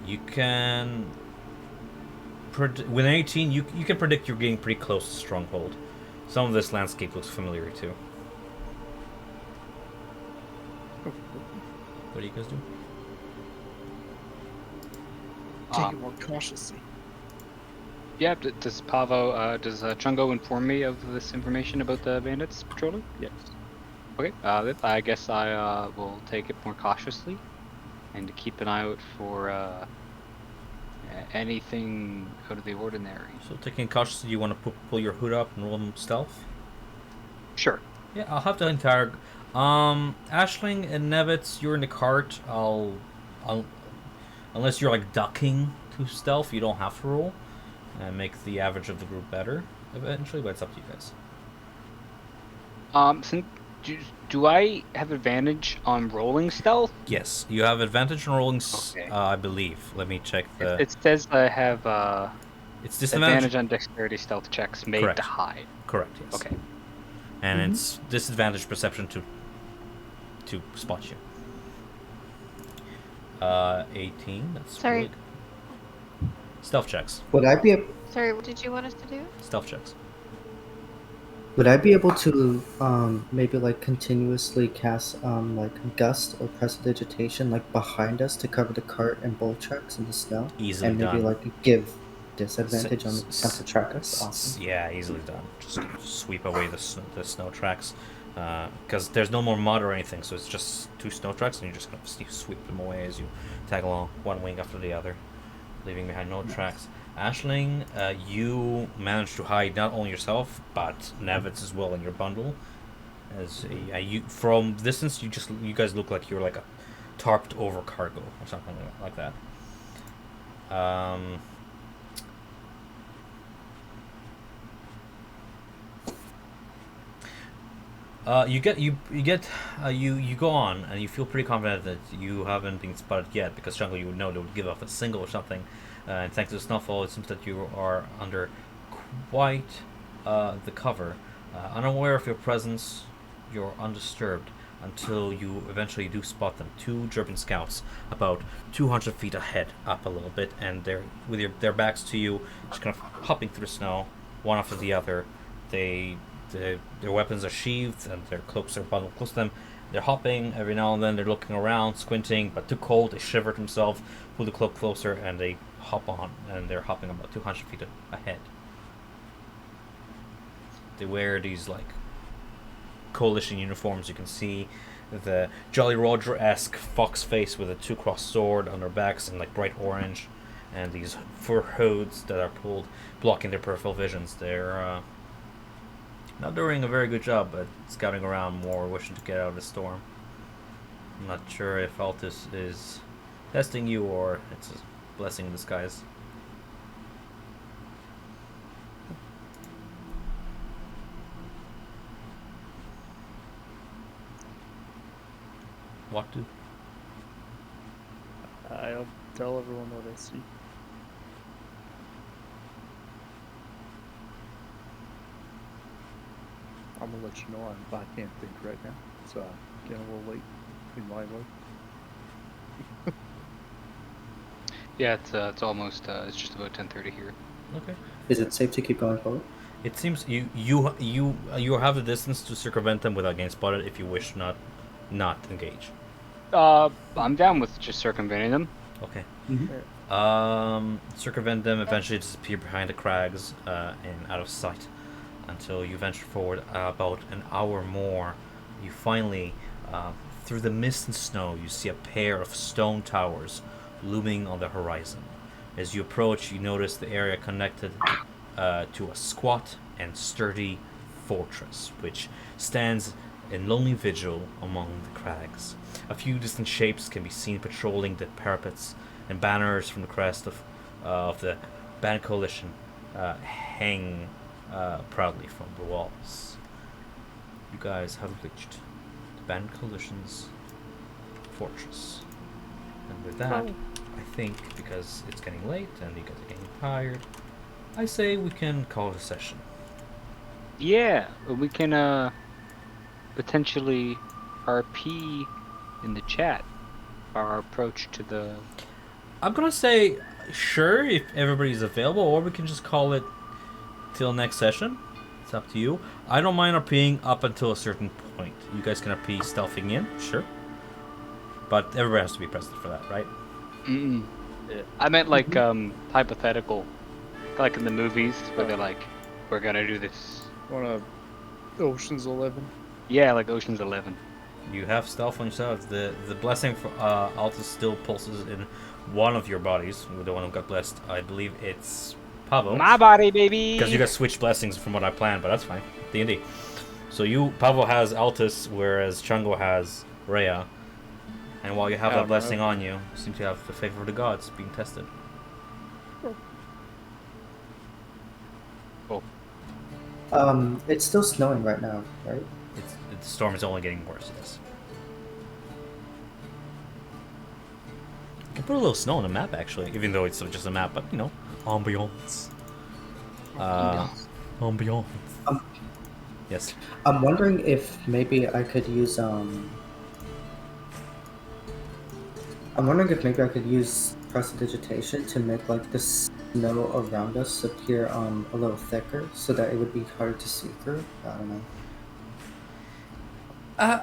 you can with an 18, you can predict you're getting pretty close to Stronghold. Some of this landscape looks familiar too. What do you guys do? Take it more cautiously. Yeah, does Pavo, does Chungo inform me of this information about the bandits patrolling? Yes. Okay, I guess I will take it more cautiously and keep an eye out for anything out of the ordinary. So taking cautiously, you want to pull your hood up and roll stealth? Sure. Yeah, I'll have the entire. Ashling and Nevitz, you're in the cart. I'll unless you're like ducking to stealth, you don't have to roll, and make the average of the group better eventually. But it's up to you guys. Since, do I have advantage on rolling stealth? Yes, you have advantage on rolling. Okay. I believe. Let me check the. It says I have It's disadvantage. advantage on dexterity stealth checks made Correct. to hide. Correct. Yes. Okay. And it's disadvantage perception to spot you. 18. That's Sorry. really good. Stealth checks. Would I be Sorry, what did you want us to do? Stealth checks. able to maybe like continuously cast like gust or prestidigitation like behind us to cover the cart and bull tracks in the snow? Easily and maybe done. like give disadvantage on the attempt to track us? Awesome. Yeah, easily done. Just sweep away the snow tracks. Because there's no more mud or anything, so it's just 2 snow tracks, and you're just gonna sweep them away as you tag along, one wing after the other, leaving behind no tracks. Ashling, you managed to hide not only yourself but Nevitz as well in your bundle. As you from distance, you guys look like you're like a tarped over cargo or something like that. You go on and you feel pretty confident that you haven't been spotted yet, because Jungle, you would know they would give off a single or something, and thanks to the snowfall it seems that you are under quite the cover. Unaware of your presence, you're undisturbed until you eventually do spot them. 2 German scouts about 200 feet ahead, up a little bit, and they're with their backs to you, just kind of hopping through the snow, one after the other. Their weapons are sheathed and their cloaks are bundled close to them. They're hopping every now and then. They're looking around, squinting, but too cold. They shiver themselves, pull the cloak closer, and they hop on. And they're hopping about 200 feet ahead. They wear these like coalition uniforms. You can see the Jolly Roger-esque fox face with a 2-crossed sword on their backs in like bright orange, and these fur hoods that are pulled, blocking their peripheral visions. They're not doing a very good job at scouting around, more wishing to get out of the storm. I'm not sure if Altus is testing you or it's a blessing in disguise. What do? I'll tell everyone what I see. I'm gonna let you know I can't think right now. It's getting a little late in my life. Yeah, it's almost it's just about 10:30 here. Okay. Is it safe to keep going forward? It seems you have the distance to circumvent them without getting spotted if you wish not engage. I'm down with just circumventing them. Okay. Mm-hmm. Circumvent them, eventually disappear behind the crags and out of sight until you venture forward about an hour more. You finally, through the mist and snow, you see a pair of stone towers looming on the horizon. As you approach, you notice the area connected to a squat and sturdy fortress, which stands in lonely vigil among the crags. A few distant shapes can be seen patrolling the parapets, and banners from the crest of the Band Coalition hang proudly from the walls. You guys have reached the Band Coalition's fortress. And with that, I think, because it's getting late and you guys are getting tired, I say we can call it a session. Yeah, we can potentially RP in the chat our approach to the. I'm gonna say Sure, if everybody's available, or we can just call it till next session. It's up to you. I don't mind RPing up until a certain point. You guys can RP stealthing in, sure. But everybody has to be present for that, right? Mm-mm. I meant like hypothetical, like in the movies where they're like, "We're gonna do this." Wanna Ocean's 11? Yeah, like Ocean's 11. You have stealth on yourself. The blessing for Altus still pulses in one of your bodies. The one who got blessed, I believe it's Pavo. My body, baby. Because you guys switched blessings from what I planned, but that's fine. D&D. So Pavo has Altus, whereas Chungo has Rhea. And while you have that blessing on you, you seem to have the favor of the gods being tested. Oh. It's still snowing right now, right? The storm is only getting worse, yes. You can put a little snow on the map, actually, even though it's just a map, but, you know, ambiance. Ambiance. Yes. I'm wondering if maybe I could use I'm wondering if maybe I could use prestidigitation to make like the snow around us appear a little thicker, so that it would be harder to see through. I don't know.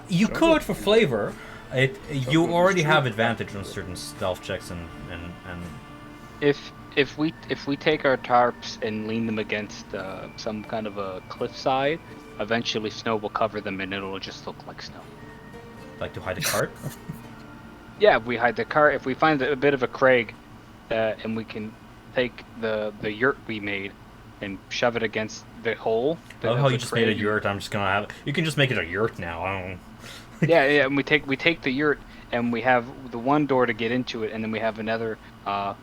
You could for flavor. You already have advantage on certain stealth checks and If we take our tarps and lean them against some kind of a cliffside, eventually snow will cover them and it'll just look like snow. Like to hide a cart. Yeah, if we hide the cart, if we find a bit of a crag, and we can take the yurt we made and shove it against the hole. I love how you just made a yurt. I'm just gonna have. You can just make it a yurt now. I don't. Yeah, and we take the yurt and we have the one door to get into it, and then we have another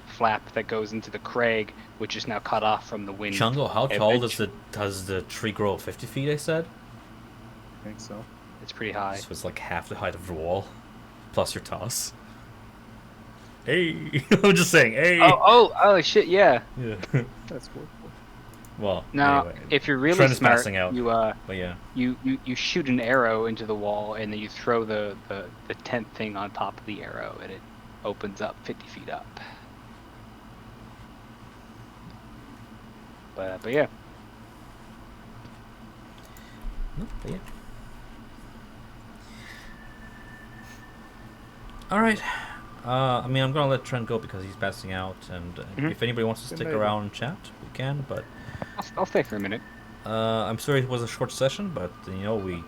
flap that goes into the crag, which is now cut off from the wind. Chungo, how tall does the tree grow? 50 feet, I said. I think so. It's pretty high. So it's like half the height of the wall, plus your toss. Hey, I'm just saying. Hey. Oh shit! Yeah. Yeah. That's cool. Well, now, anyway, if you're really Trent is smart, passing out. But yeah. you shoot an arrow into the wall, and then you throw the tent thing on top of the arrow, and it opens up 50 feet up. But yeah. No, but yeah. All right. I mean, I'm gonna let Trent go because he's passing out, and if anybody wants to stick around and chat, we can. But I'll stay for a minute. I'm sorry it was a short session, but you know we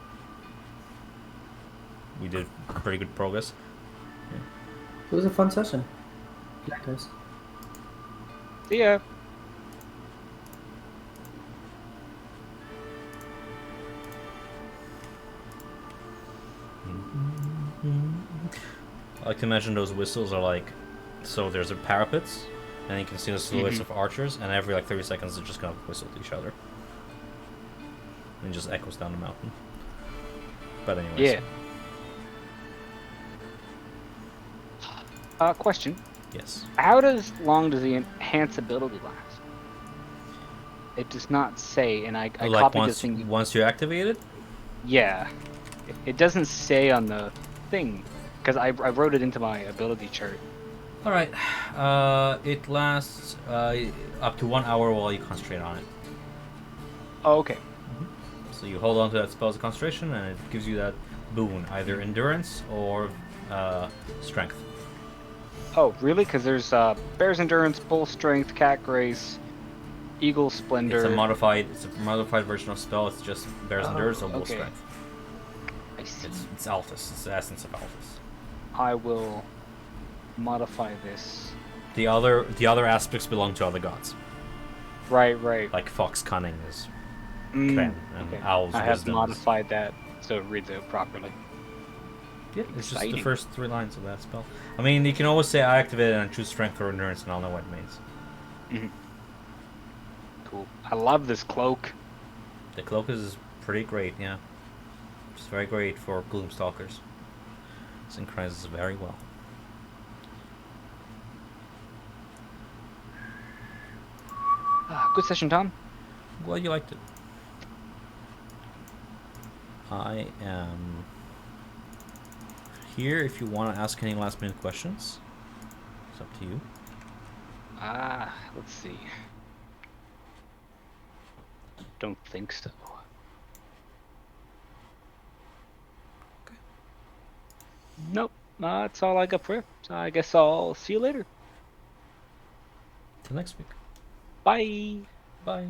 did pretty good progress. Yeah. It was a fun session. Yeah, guys. See ya. I like to imagine those whistles are like, so there's a parapets, and you can see the silhouettes of archers, and every like 30 seconds they're just gonna whistle to each other. And it just echoes down the mountain. But anyways. Yeah. Question. Yes. How long does the enhance ability last? It does not say, and I like copied the thing. Once you activate it? Yeah. It doesn't say on the thing. Because I wrote it into my ability chart. Alright. It lasts up to 1 hour while you concentrate on it. Oh, okay. So you hold on to that spell's concentration, and it gives you that boon, either endurance or strength. Oh, really? Because there's Bear's Endurance, Bull Strength, Cat Grace, Eagle Splendor. It's a modified version of spell. It's just Bear's Endurance or Bull Strength. I see. It's Alphys. It's the essence of Alphys. I will modify this. The other aspects belong to other gods. Right. Like Fox Cunning is Kren, and Owl's I have Wisdom. modified that so it reads out properly. Yeah, it's just the first 3 lines of that spell. I mean, you can always say I activate it and choose Strength or Endurance, and I'll know what it means. Cool. I love this cloak. The cloak is pretty great, yeah. It's very great for Gloomstalkers. Synchronizes very well. Good session, Tom. Glad you liked it. I am here if you want to ask any last minute questions. It's up to you. Let's see. Don't think so. Nope. That's all I got for you. So I guess I'll see you later. Till next week. Bye. Bye.